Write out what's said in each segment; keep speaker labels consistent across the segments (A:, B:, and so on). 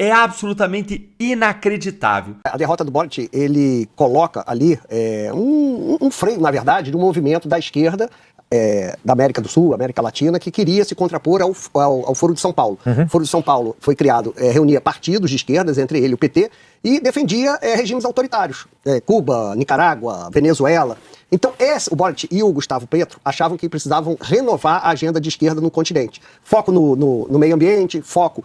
A: é absolutamente inacreditável.
B: A derrota do Boric, ele coloca ali um freio, na verdade, de um movimento da esquerda da América do Sul, América Latina, que queria se contrapor ao Foro de São Paulo. O Foro de São Paulo foi criado, reunia partidos de esquerdas, entre ele e o PT, e defendia regimes autoritários. Cuba, Nicarágua, Venezuela. Então, o Boric e o Gustavo Petro achavam que precisavam renovar a agenda de esquerda no continente. Foco no meio ambiente, foco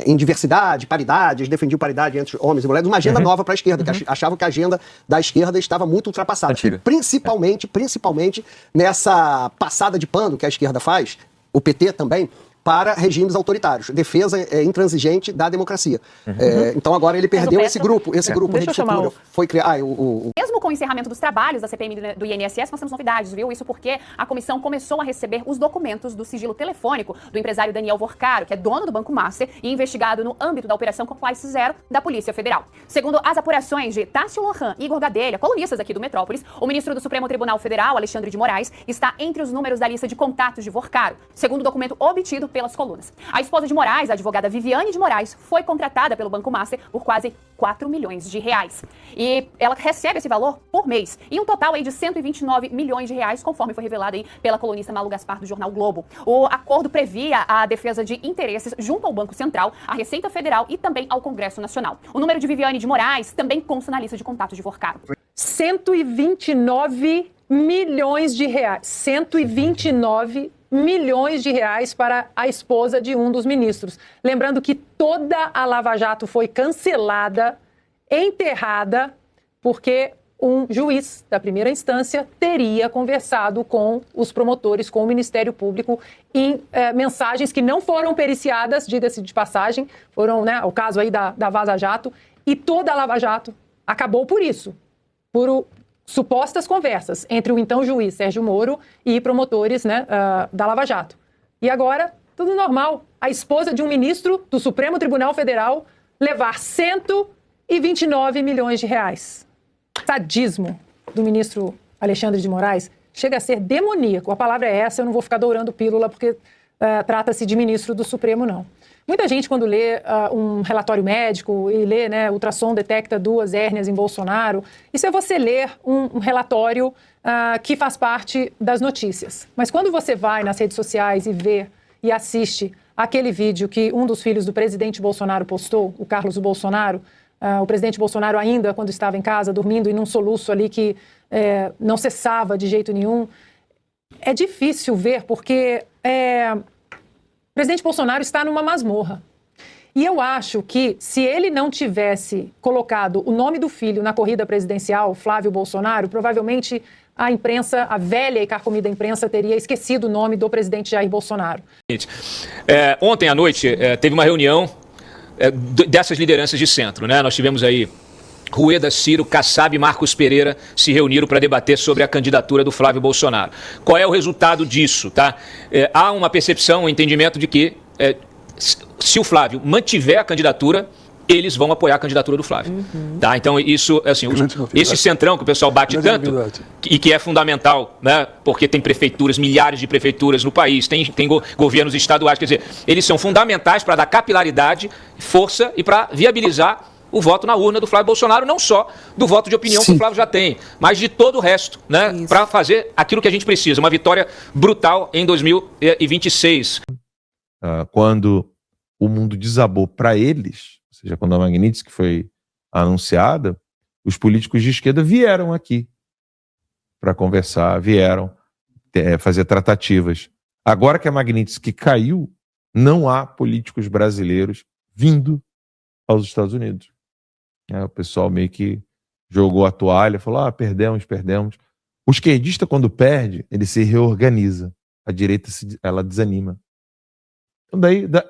B: em diversidade, paridade, eles defendiam paridade entre homens e mulheres, uma agenda nova para a esquerda, que achavam que a agenda da esquerda estava muito ultrapassada. Principalmente nessa passada de pano que a esquerda faz, o PT também, para regimes autoritários, defesa intransigente da democracia. Então agora ele perdeu esse grupo Rede Futura. Foi criar
C: Mesmo com o encerramento dos trabalhos da CPMI do INSS, nós temos novidades, viu? Isso porque a comissão começou a receber os documentos do sigilo telefônico do empresário Daniel Vorcaro, que é dono do Banco Master e investigado no âmbito da Operação Compliance Zero da Polícia Federal. Segundo as apurações de Tássio Lohan e Igor Gadelha, colunistas aqui do Metrópolis, o ministro do Supremo Tribunal Federal, Alexandre de Moraes, está entre os números da lista de contatos de Vorcaro, segundo o documento obtido pelas colunas. A esposa de Moraes, a advogada Viviane de Moraes, foi contratada pelo Banco Master por quase 4 milhões de reais. E ela recebe esse valor por mês, e um total aí de 129 milhões de reais, conforme foi revelado aí pela colunista Malu Gaspar do jornal Globo. O acordo previa a defesa de interesses junto ao Banco Central, à Receita Federal e também ao Congresso Nacional. O número de Viviane de Moraes também consta na lista de contatos de Vorcaro.
D: 129 milhões de reais. 129 milhões de reais para a esposa de um dos ministros. Lembrando que toda a Lava Jato foi cancelada, enterrada, porque um juiz da primeira instância teria conversado com os promotores, com o Ministério Público, em mensagens que não foram periciadas, diga-se de passagem, foram, né, o caso aí da Vaza Jato, e toda a Lava Jato acabou por isso, por supostas conversas entre o então juiz Sérgio Moro e promotores, né, da Lava Jato. E agora, tudo normal. A esposa de um ministro do Supremo Tribunal Federal levar 129 milhões de reais. Sadismo do ministro Alexandre de Moraes chega a ser demoníaco. A palavra é essa, eu não vou ficar dourando pílula porque trata-se de ministro do Supremo, não. Muita gente, quando lê um relatório médico e lê, né, ultrassom detecta 2 hérnias em Bolsonaro, isso é você ler um relatório que faz parte das notícias. Mas quando você vai nas redes sociais e vê e assiste aquele vídeo que um dos filhos do presidente Bolsonaro postou, o Carlos Bolsonaro, o presidente Bolsonaro ainda, quando estava em casa, dormindo e num soluço ali que não cessava de jeito nenhum, é difícil ver porque o presidente Bolsonaro está numa masmorra. E eu acho que, se ele não tivesse colocado o nome do filho na corrida presidencial, Flávio Bolsonaro, provavelmente a imprensa, a velha e carcomida imprensa, teria esquecido o nome do presidente Jair Bolsonaro.
E: Ontem à noite teve uma reunião dessas lideranças de centro, né? Nós tivemos aí Rueda, Ciro, Kassab e Marcos Pereira se reuniram para debater sobre a candidatura do Flávio Bolsonaro. Qual é o resultado disso, tá? Há uma percepção, um entendimento de que se o Flávio mantiver a candidatura, eles vão apoiar a candidatura do Flávio. Tá? Então, isso, assim, esse centrão que o pessoal bate tanto, e que é fundamental, né? Porque tem prefeituras, milhares de prefeituras no país, tem governos estaduais, quer dizer, eles são fundamentais para dar capilaridade, força e para viabilizar o voto na urna do Flávio Bolsonaro, não só do voto de opinião que o Flávio já tem, mas de todo o resto, né? Para fazer aquilo que a gente precisa, uma vitória brutal em 2026.
F: Quando o mundo desabou para eles, ou seja, quando a Magnitsky foi anunciada, os políticos de esquerda vieram aqui para conversar, vieram fazer tratativas. Agora que a Magnitsky caiu, não há políticos brasileiros vindo aos Estados Unidos. O pessoal meio que jogou a toalha, falou, perdemos. O esquerdista, quando perde, ele se reorganiza. A direita, ela desanima. Então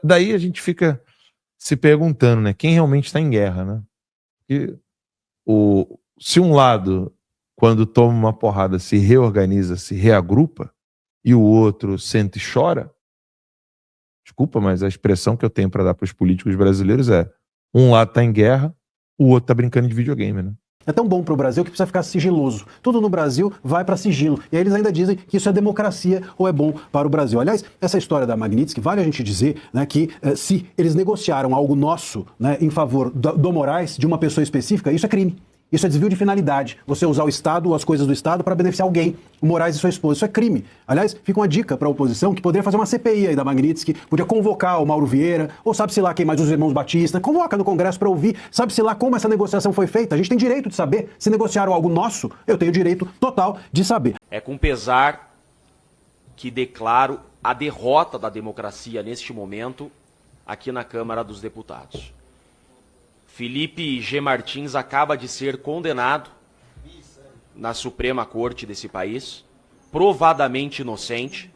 F: daí a gente fica se perguntando, né, quem realmente está em guerra, né? Porque se um lado, quando toma uma porrada, se reorganiza, se reagrupa, e o outro senta e chora, desculpa, mas a expressão que eu tenho para dar para os políticos brasileiros é: um lado está em guerra, o outro está brincando de videogame, né?
G: É tão bom para o Brasil que precisa ficar sigiloso. Tudo no Brasil vai para sigilo. E aí eles ainda dizem que isso é democracia ou é bom para o Brasil. Aliás, essa história da Magnitsky, vale a gente dizer, né, que se eles negociaram algo nosso, né, em favor do Moraes, de uma pessoa específica, isso é crime. Isso é desvio de finalidade. Você usar o Estado, as coisas do Estado, para beneficiar alguém, o Moraes e sua esposa. Isso é crime. Aliás, fica uma dica para a oposição que poderia fazer uma CPI aí da Magnitsky, podia convocar o Mauro Vieira, ou sabe-se lá quem mais, os irmãos Batista, convoca no Congresso para ouvir, sabe-se lá como essa negociação foi feita. A gente tem direito de saber. Se negociaram algo nosso, eu tenho direito total de saber.
H: É com pesar que declaro a derrota da democracia neste momento aqui na Câmara dos Deputados. Felipe G. Martins acaba de ser condenado na Suprema Corte desse país, provadamente inocente,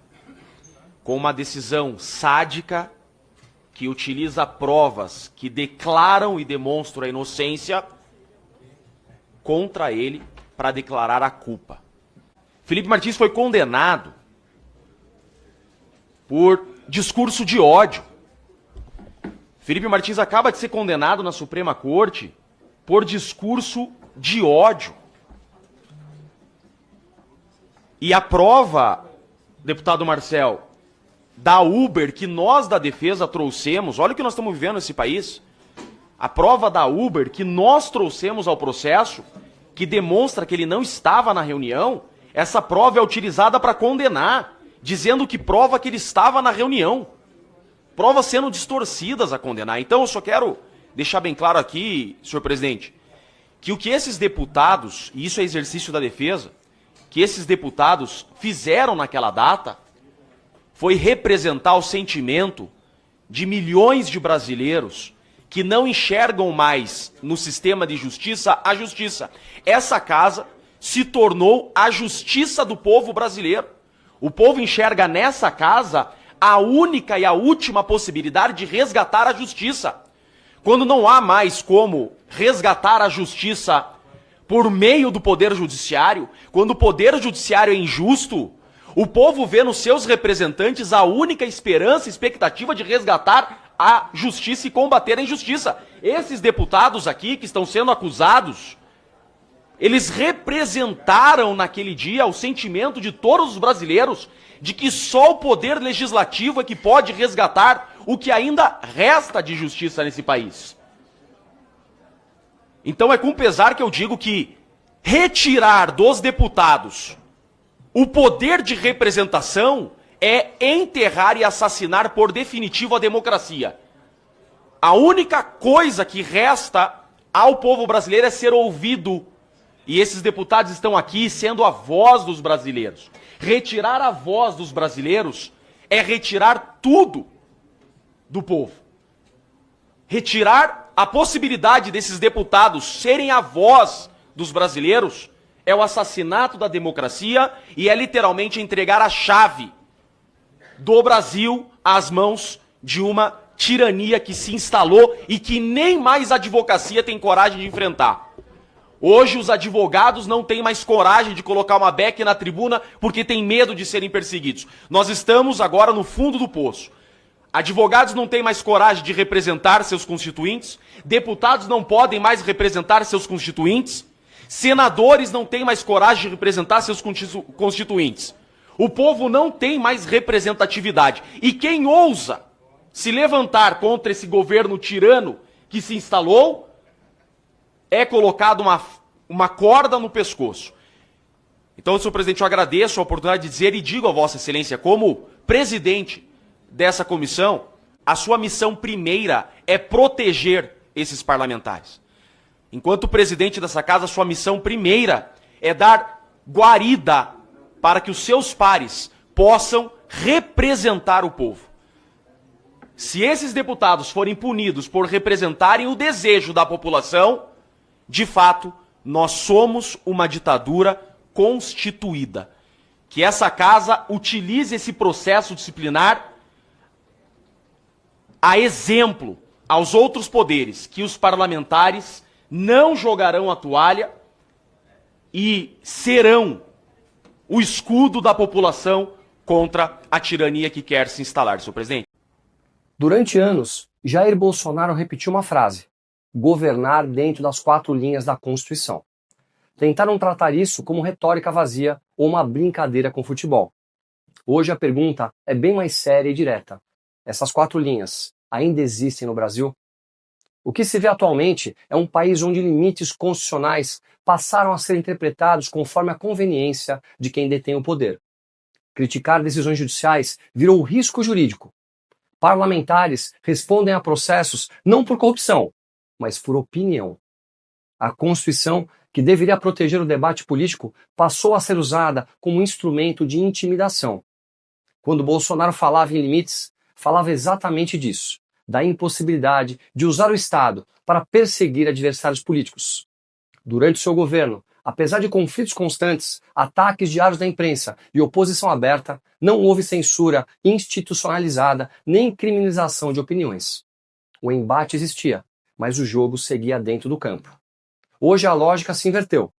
H: com uma decisão sádica que utiliza provas que declaram e demonstram a inocência contra ele para declarar a culpa. Felipe Martins foi condenado por discurso de ódio. Felipe Martins acaba de ser condenado na Suprema Corte por discurso de ódio. E a prova, deputado Marcel, da Uber que nós da defesa trouxemos, olha o que nós estamos vivendo nesse país, a prova da Uber que nós trouxemos ao processo, que demonstra que ele não estava na reunião, essa prova é utilizada para condenar, dizendo que prova que ele estava na reunião. Provas sendo distorcidas a condenar. Então eu só quero deixar bem claro aqui, senhor presidente, que o que esses deputados, e isso é exercício da defesa, que esses deputados fizeram naquela data foi representar o sentimento de milhões de brasileiros que não enxergam mais no sistema de justiça a justiça. Essa casa se tornou a justiça do povo brasileiro. O povo enxerga nessa casa a única e a última possibilidade de resgatar a justiça. Quando não há mais como resgatar a justiça por meio do Poder Judiciário, quando o Poder Judiciário é injusto, o povo vê nos seus representantes a única esperança e expectativa de resgatar a justiça e combater a injustiça. Esses deputados aqui que estão sendo acusados, eles representaram naquele dia o sentimento de todos os brasileiros de que só o poder legislativo é que pode resgatar o que ainda resta de justiça nesse país. Então é com pesar que eu digo que retirar dos deputados o poder de representação é enterrar e assassinar por definitivo a democracia. A única coisa que resta ao povo brasileiro é ser ouvido. E esses deputados estão aqui sendo a voz dos brasileiros. Retirar a voz dos brasileiros é retirar tudo do povo. Retirar a possibilidade desses deputados serem a voz dos brasileiros é o assassinato da democracia e é literalmente entregar a chave do Brasil às mãos de uma tirania que se instalou e que nem mais a advocacia tem coragem de enfrentar. Hoje os advogados não têm mais coragem de colocar uma beca na tribuna porque têm medo de serem perseguidos. Nós estamos agora no fundo do poço. Advogados não têm mais coragem de representar seus constituintes, deputados não podem mais representar seus constituintes, senadores não têm mais coragem de representar seus constituintes. O povo não tem mais representatividade. E quem ousa se levantar contra esse governo tirano que se instalou é colocado uma corda no pescoço. Então, senhor presidente, eu agradeço a oportunidade de dizer e digo a Vossa Excelência, como presidente dessa comissão, a sua missão primeira é proteger esses parlamentares. Enquanto presidente dessa casa, a sua missão primeira é dar guarida para que os seus pares possam representar o povo. Se esses deputados forem punidos por representarem o desejo da população, de fato, nós somos uma ditadura constituída. Que essa casa utilize esse processo disciplinar a exemplo aos outros poderes, que os parlamentares não jogarão a toalha e serão o escudo da população contra a tirania que quer se instalar, senhor presidente.
I: Durante anos, Jair Bolsonaro repetiu uma frase: governar dentro das 4 linhas da Constituição. Tentaram tratar isso como retórica vazia ou uma brincadeira com futebol. Hoje a pergunta é bem mais séria e direta. Essas 4 linhas ainda existem no Brasil? O que se vê atualmente é um país onde limites constitucionais passaram a ser interpretados conforme a conveniência de quem detém o poder. Criticar decisões judiciais virou risco jurídico. Parlamentares respondem a processos não por corrupção, mas por opinião. A Constituição, que deveria proteger o debate político, passou a ser usada como instrumento de intimidação. Quando Bolsonaro falava em limites, falava exatamente disso, da impossibilidade de usar o Estado para perseguir adversários políticos. Durante seu governo, apesar de conflitos constantes, ataques diários da imprensa e oposição aberta, não houve censura institucionalizada nem criminalização de opiniões. O embate existia, mas o jogo seguia dentro do campo. Hoje a lógica se inverteu.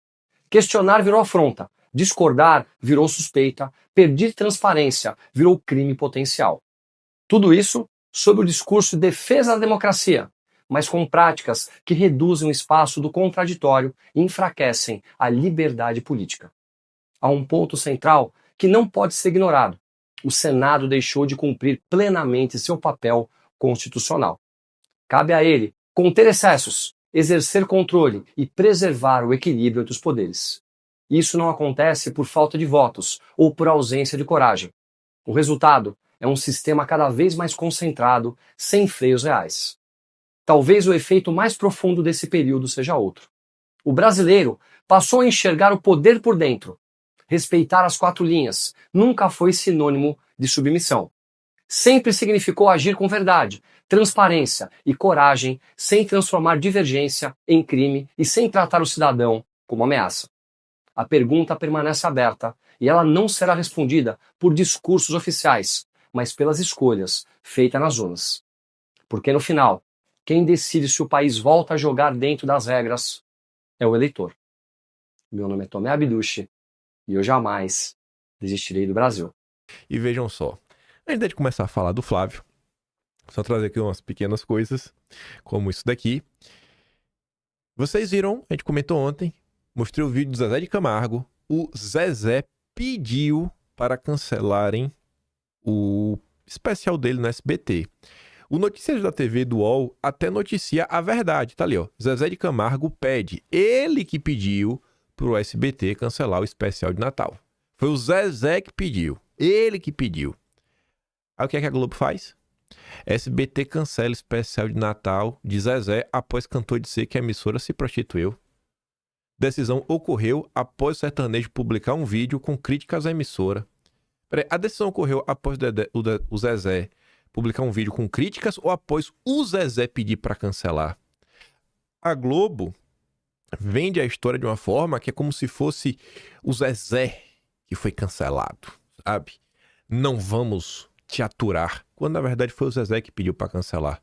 I: Questionar virou afronta, discordar virou suspeita, pedir transparência virou crime potencial. Tudo isso sob o discurso de defesa da democracia, mas com práticas que reduzem o espaço do contraditório e enfraquecem a liberdade política. Há um ponto central que não pode ser ignorado. O Senado deixou de cumprir plenamente seu papel constitucional. Cabe a ele conter excessos, exercer controle e preservar o equilíbrio entre os poderes. Isso não acontece por falta de votos ou por ausência de coragem. O resultado é um sistema cada vez mais concentrado, sem freios reais. Talvez o efeito mais profundo desse período seja outro. O brasileiro passou a enxergar o poder por dentro. Respeitar as 4 linhas nunca foi sinônimo de submissão. Sempre significou agir com verdade, transparência e coragem, sem transformar divergência em crime e sem tratar o cidadão como ameaça. A pergunta permanece aberta e ela não será respondida por discursos oficiais, mas pelas escolhas feitas nas urnas. Porque no final, quem decide se o país volta a jogar dentro das regras é o eleitor. Meu nome é Tomé Abduche e eu jamais desistirei do Brasil.
J: E vejam só, antes de começar a falar do Flávio, só trazer aqui umas pequenas coisas, como isso daqui. Vocês viram, a gente comentou ontem, mostrei o vídeo do Zezé de Camargo. O Zezé pediu para cancelarem o especial dele no SBT. O Notícias da TV do UOL até noticia a verdade, tá ali, ó. Zezé de Camargo pede, ele que pediu pro SBT cancelar o especial de Natal. Foi o Zezé que pediu, ele que pediu. Aí o que é que a Globo faz? SBT cancela especial de Natal de Zezé após cantor dizer que a emissora se prostituiu. Decisão ocorreu após o sertanejo publicar um vídeo com críticas à emissora. Peraí, a decisão ocorreu após o Zezé publicar um vídeo com críticas ou após o Zezé pedir para cancelar? A Globo vende a história de uma forma que é como se fosse o Zezé que foi cancelado, sabe? Não vamos te aturar, quando na verdade foi o Zezé que pediu para cancelar.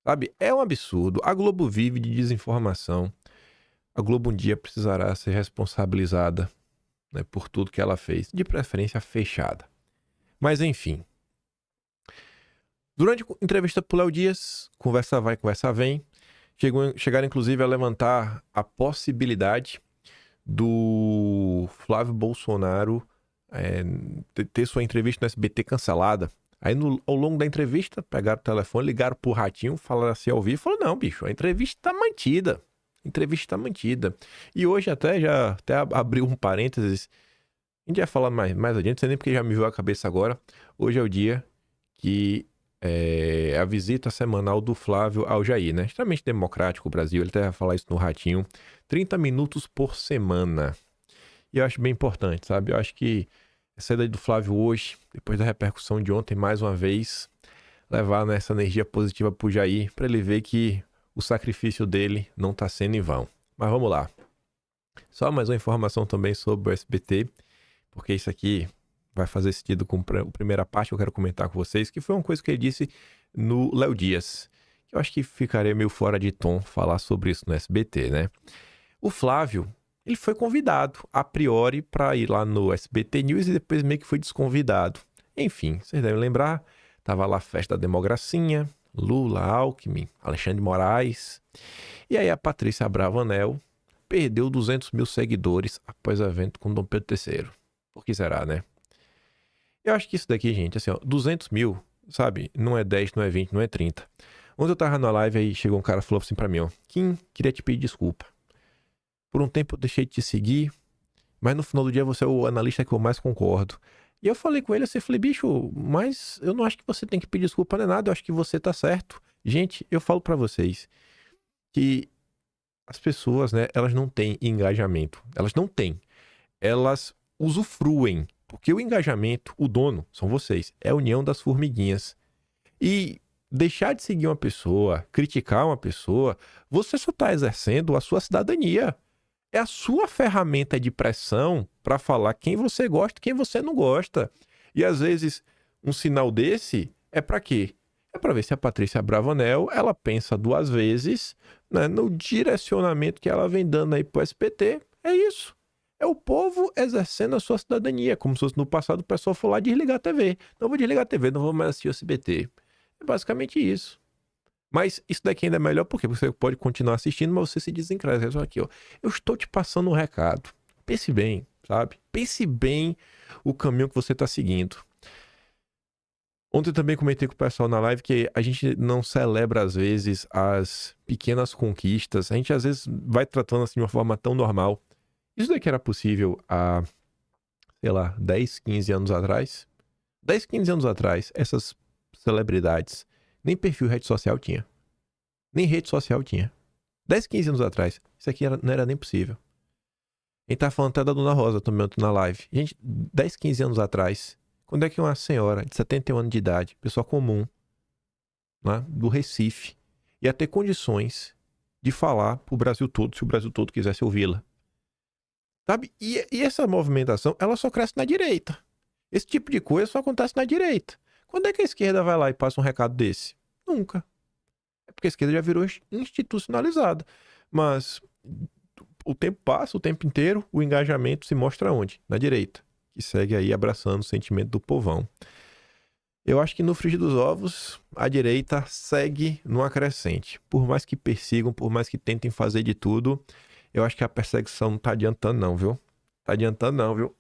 J: Sabe? É um absurdo. A Globo vive de desinformação. A Globo um dia precisará ser responsabilizada, né, por tudo que ela fez, de preferência fechada. Mas enfim. Durante a entrevista pro Léo Dias, conversa vai, conversa vem, chegaram inclusive a levantar a possibilidade do Flávio Bolsonaro ter sua entrevista no SBT cancelada. Aí ao longo da entrevista, pegaram o telefone, ligaram pro Ratinho, falaram assim ao vivo, falaram, não, bicho, a entrevista tá mantida. E hoje até abriu um parênteses, a gente vai falar mais adiante, não sei nem porque já me viu a cabeça agora. Hoje é o dia que é a visita semanal do Flávio ao Jair, né? Extremamente democrático o Brasil, ele até vai falar isso no Ratinho, 30 minutos por semana. E eu acho bem importante, sabe? Eu acho que a saída do Flávio hoje, depois da repercussão de ontem, mais uma vez, levar essa energia positiva pro Jair, para ele ver que o sacrifício dele não tá sendo em vão. Mas vamos lá. Só mais uma informação também sobre o SBT, porque isso aqui vai fazer sentido com a primeira parte que eu quero comentar com vocês, que foi uma coisa que ele disse no Léo Dias. Eu acho que ficaria meio fora de tom falar sobre isso no SBT, né? O Flávio, ele foi convidado, a priori, para ir lá no SBT News e depois meio que foi desconvidado. Enfim, vocês devem lembrar, tava lá a festa da Demogracinha, Lula, Alckmin, Alexandre de Moraes. E aí a Patrícia Abravanel perdeu 200 mil seguidores após o evento com Dom Pedro III. Por que será, né? Eu acho que isso daqui, gente, assim, ó, 200 mil, sabe? Não é 10, não é 20, não é 30. Ontem eu tava na live, aí chegou um cara e falou assim pra mim, ó, Kim, queria te pedir desculpa. Por um tempo eu deixei de te seguir, mas no final do dia você é o analista que eu mais concordo. E eu falei com ele assim, falei, bicho, mas eu não acho que você tem que pedir desculpa nem nada, eu acho que você tá certo. Gente, eu falo pra vocês que as pessoas, né, elas não têm engajamento. Elas não têm. Elas usufruem. Porque o engajamento, o dono, são vocês. É a união das formiguinhas. E deixar de seguir uma pessoa, criticar uma pessoa, você só está exercendo a sua cidadania. É a sua ferramenta de pressão para falar quem você gosta e quem você não gosta. E às vezes, um sinal desse é para quê? É para ver se a Patrícia Bravanel, ela pensa duas vezes, né, no direcionamento que ela vem dando aí pro SBT. É isso. É o povo exercendo a sua cidadania, como se fosse no passado o pessoal for lá desligar a TV. Não vou desligar a TV, não vou mais assistir o SBT. É basicamente isso. Mas isso daqui ainda é melhor porque você pode continuar assistindo, mas você se desencraja. Só aqui, ó. Eu estou te passando um recado. Pense bem, sabe? Pense bem o caminho que você está seguindo. Ontem eu também comentei com o pessoal na live que a gente não celebra, às vezes, as pequenas conquistas. A gente, às vezes, vai tratando assim de uma forma tão normal. Isso daqui era possível há, sei lá, 10, 15 anos atrás. 10, 15 anos atrás, essas celebridades nem perfil rede social tinha. Nem rede social tinha. 10, 15 anos atrás, isso aqui não era nem possível. A gente tá falando até da Dona Rosa também na live. Gente, 10, 15 anos atrás, quando é que uma senhora de 71 anos de idade, pessoa comum, né, do Recife, ia ter condições de falar pro Brasil todo, se o Brasil todo quisesse ouvi-la? Sabe? E essa movimentação, ela só cresce na direita. Esse tipo de coisa só acontece na direita. Quando é que a esquerda vai lá e passa um recado desse? Nunca. É porque a esquerda já virou institucionalizada. Mas o tempo passa, o tempo inteiro, o engajamento se mostra onde? Na direita. Que segue aí abraçando o sentimento do povão. Eu acho que no frigir dos ovos, a direita segue numa crescente. Por mais que persigam, por mais que tentem fazer de tudo, eu acho que a perseguição não tá adiantando não, viu? Tá adiantando não, viu?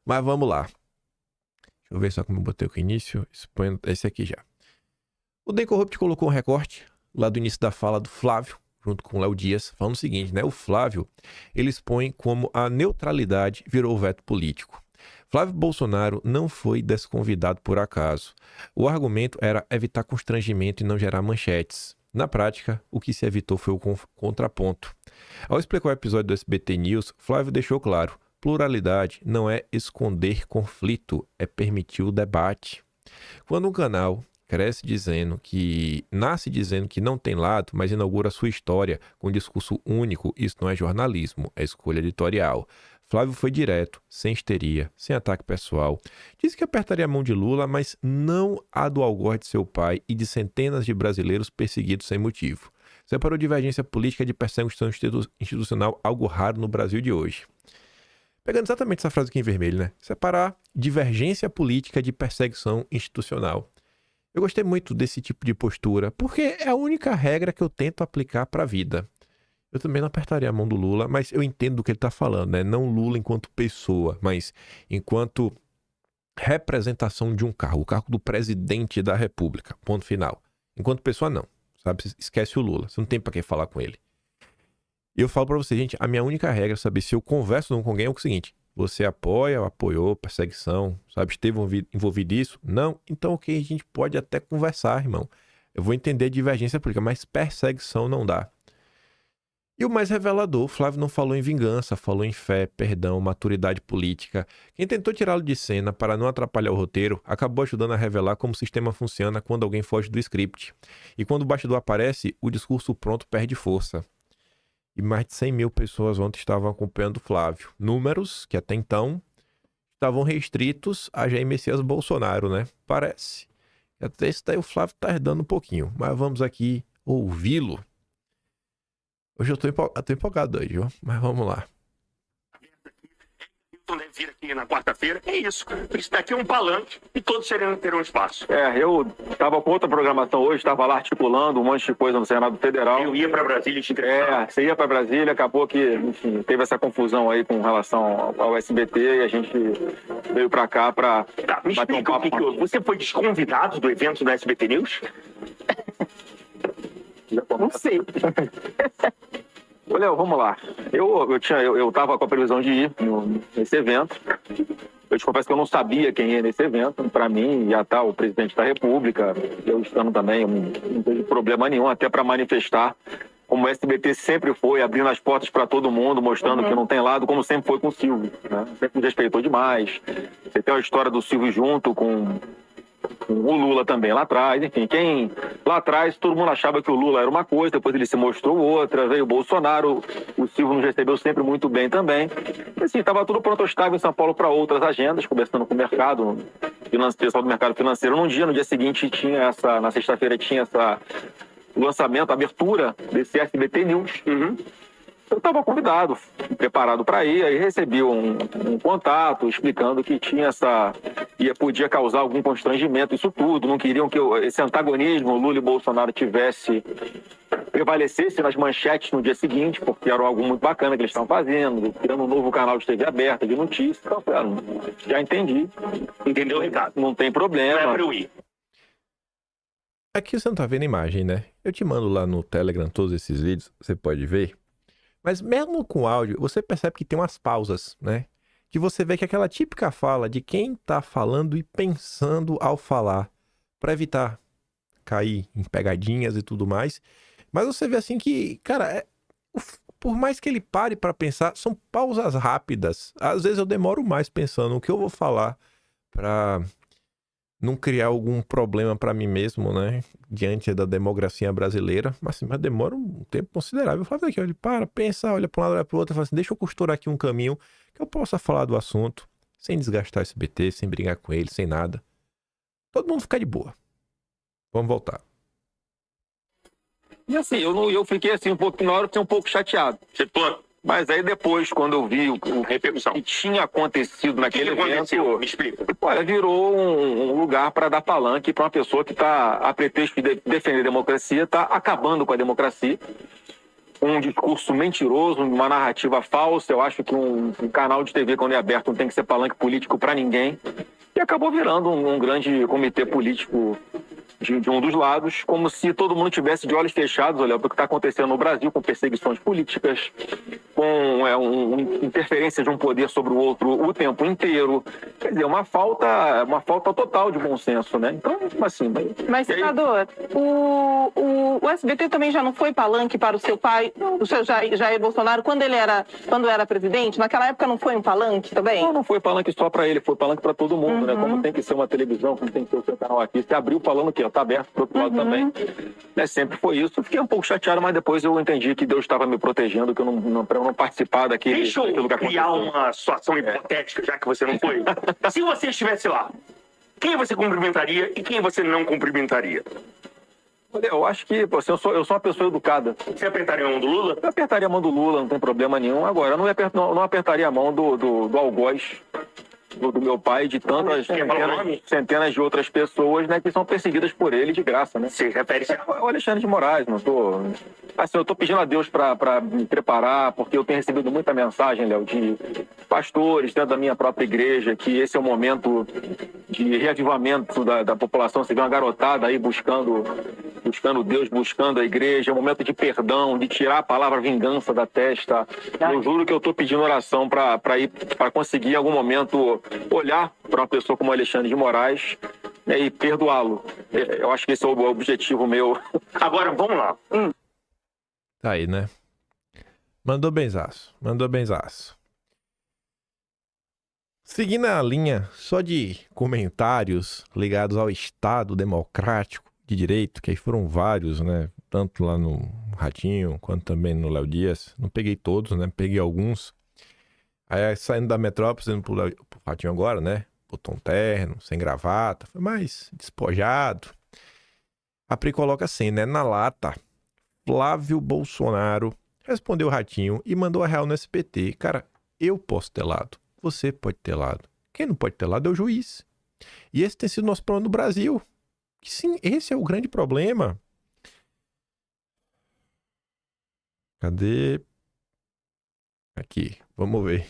J: Mas vamos lá. Deixa eu ver só como eu botei o início. Esse aqui já. O The Corrupt colocou um recorte lá do início da fala do Flávio, junto com o Léo Dias, falando o seguinte, né? O Flávio, ele expõe como a neutralidade virou veto político. Flávio Bolsonaro não foi desconvidado por acaso. O argumento era evitar constrangimento e não gerar manchetes. Na prática, o que se evitou foi o contraponto. Ao explicar o episódio do SBT News, Flávio deixou claro: pluralidade não é esconder conflito, é permitir o debate. Quando um canal nasce dizendo que não tem lado, mas inaugura sua história com um discurso único, isso não é jornalismo, é escolha editorial. Flávio foi direto, sem histeria, sem ataque pessoal. Disse que apertaria a mão de Lula, mas não a do algoz de seu pai e de centenas de brasileiros perseguidos sem motivo. Separou divergência política de perseguição institucional, algo raro no Brasil de hoje. Pegando exatamente essa frase aqui em vermelho, né? Separar divergência política de perseguição institucional. Eu gostei muito desse tipo de postura, porque é a única regra que eu tento aplicar para a vida. Eu também não apertaria a mão do Lula, mas eu entendo do que ele está falando, né? Não Lula enquanto pessoa, mas enquanto representação de um cargo, o cargo do presidente da República, ponto final. Enquanto pessoa, não, sabe? Esquece o Lula, você não tem para que falar com ele. E eu falo para você, gente, a minha única regra é saber se eu converso ou não com alguém é o seguinte: você apoia ou apoiou perseguição, sabe? Esteve envolvido nisso? Não? Então, ok, a gente pode até conversar, irmão. Eu vou entender divergência política, mas perseguição não dá. E o mais revelador, Flávio não falou em vingança, falou em fé, perdão, maturidade política. Quem tentou tirá-lo de cena para não atrapalhar o roteiro, acabou ajudando a revelar como o sistema funciona quando alguém foge do script. E quando o bastidor aparece, o discurso pronto perde força. E mais de 100 mil pessoas ontem estavam acompanhando o Flávio. Números que até então estavam restritos a Jair Messias Bolsonaro, né? Parece. Até esse daí o Flávio tá herdando um pouquinho. Mas vamos aqui ouvi-lo. Hoje eu tô empolgado hoje, viu? Mas vamos lá.
K: vir aqui na quarta-feira. É isso. Isso daqui é um palanque e todos terão espaço.
L: Eu estava com outra programação hoje, estava lá articulando um monte de coisa no Senado Federal.
K: Eu ia para Brasília te entrevistar.
L: Você ia para Brasília, acabou que, enfim, teve essa confusão aí com relação ao SBT e a gente veio para cá para
K: me explica o que houve. Você foi desconvidado do evento da SBT News?
L: Não sei. Léo, vamos lá. Eu estava com a previsão de ir nesse evento. Eu te confesso que eu não sabia quem ia nesse evento. Para mim, ia estar o presidente da República. Eu estando também, não vejo problema nenhum, até para manifestar, como o SBT sempre foi, abrindo as portas para todo mundo, mostrando que não tem lado, como sempre foi com o Silvio. Né? Sempre me respeitou demais. Você tem a história do Silvio junto com o Lula também lá atrás, enfim, lá atrás todo mundo achava que o Lula era uma coisa, depois ele se mostrou outra, veio o Bolsonaro, o Silvio nos recebeu sempre muito bem também. E, assim, estava tudo pronto, eu estava em São Paulo para outras agendas, conversando com o mercado pessoal do mercado financeiro. No dia seguinte na sexta-feira tinha o lançamento, a abertura desse SBT News. Eu estava convidado, preparado para ir, aí recebi um contato explicando que podia causar algum constrangimento, isso tudo, não queriam que esse antagonismo Lula e Bolsonaro prevalecesse nas manchetes no dia seguinte, porque era algo muito bacana que eles estavam fazendo, criando um novo canal de TV aberta, de notícias. Então, já entendi.
K: Entendeu, Ricardo?
L: Não tem problema.
K: Não é para eu ir.
J: Aqui você não tá vendo a imagem, né? Eu te mando lá no Telegram todos esses vídeos, você pode ver. Mas mesmo com áudio, você percebe que tem umas pausas, né? Que você vê que é aquela típica fala de quem tá falando e pensando ao falar, para evitar cair em pegadinhas e tudo mais. Mas você vê assim que, cara, por mais que ele pare para pensar, são pausas rápidas. Às vezes eu demoro mais pensando o que eu vou falar para não criar algum problema para mim mesmo, né? Diante da democracia brasileira. Mas demora um tempo considerável. Eu falo aqui, olha, pensa, olha para um lado, olha para o outro, e falo assim, deixa eu costurar aqui um caminho que eu possa falar do assunto, sem desgastar o SBT, sem brigar com ele, sem nada. Todo mundo fica de boa. Vamos voltar.
L: E assim, eu fiquei assim, na hora eu fiquei um pouco chateado. Mas aí depois, quando eu vi o que tinha acontecido naquele evento,
K: me explica.
L: Olha, virou um lugar para dar palanque para uma pessoa que está, a pretexto de defender a democracia, está acabando com a democracia. Um discurso mentiroso, uma narrativa falsa. Eu acho que um canal de TV, quando é aberto, não tem que ser palanque político para ninguém. E acabou virando um grande comitê político de um dos lados, como se todo mundo tivesse de olhos fechados, olha, para o que está acontecendo no Brasil, com perseguições políticas, com interferência de um poder sobre o outro o tempo inteiro. Quer dizer, uma falta total de bom senso, né? Então, assim...
M: Mas, senador, o SBT também já não foi palanque para o seu pai, o seu Jair Bolsonaro, quando era presidente? Naquela época não foi um palanque também?
L: Não foi palanque só para ele, foi palanque para todo mundo, né? Como tem que ser uma televisão, como tem que ser o seu canal aqui. Você abriu falando que tá aberto pro outro lado também. Sempre foi isso. Eu fiquei um pouco chateado, mas depois eu entendi que Deus estava me protegendo, que eu não participar daquilo que aconteceu.
K: Deixa eu criar uma situação hipotética, já que você não foi. Se você estivesse lá, quem você cumprimentaria e quem você não cumprimentaria?
L: Olha, eu acho que eu sou uma pessoa educada.
K: Você apertaria a mão do Lula?
L: Eu apertaria a mão do Lula, não tem problema nenhum. Agora, eu não apertaria a mão do algoz, do meu pai, de tantas centenas de outras pessoas, né, que são perseguidas por ele de graça, né?
K: Você refere-se
L: ao Alexandre de Moraes, eu tô pedindo a Deus para me preparar, porque eu tenho recebido muita mensagem, Léo, de pastores dentro da minha própria igreja, que esse é o momento de reavivamento da população. Você vê uma garotada aí buscando Deus, buscando a igreja, é um momento de perdão, de tirar a palavra vingança da testa. Eu juro que eu tô pedindo oração para conseguir em algum momento olhar para uma pessoa como Alexandre de Moraes, né, e perdoá-lo. Eu acho que esse é o objetivo meu.
K: Agora, vamos lá.
J: Tá aí, né? Mandou benzaço. Seguindo a linha só de comentários ligados ao Estado Democrático de Direito, que aí foram vários, né? Tanto lá no Ratinho, quanto também no Léo Dias. Não peguei todos, né? Peguei alguns. Aí saindo da metrópole, indo pro Ratinho agora, né? Botou um terno, sem gravata, foi mais despojado. A Pri coloca assim, né? Na lata, Flávio Bolsonaro respondeu o Ratinho e mandou a real no SBT. Cara, eu posso ter lado. você pode ter lado. Quem não pode ter lado é o juiz. E esse tem sido o nosso problema no Brasil. Que sim, esse é o grande problema. Cadê? Aqui, vamos ver.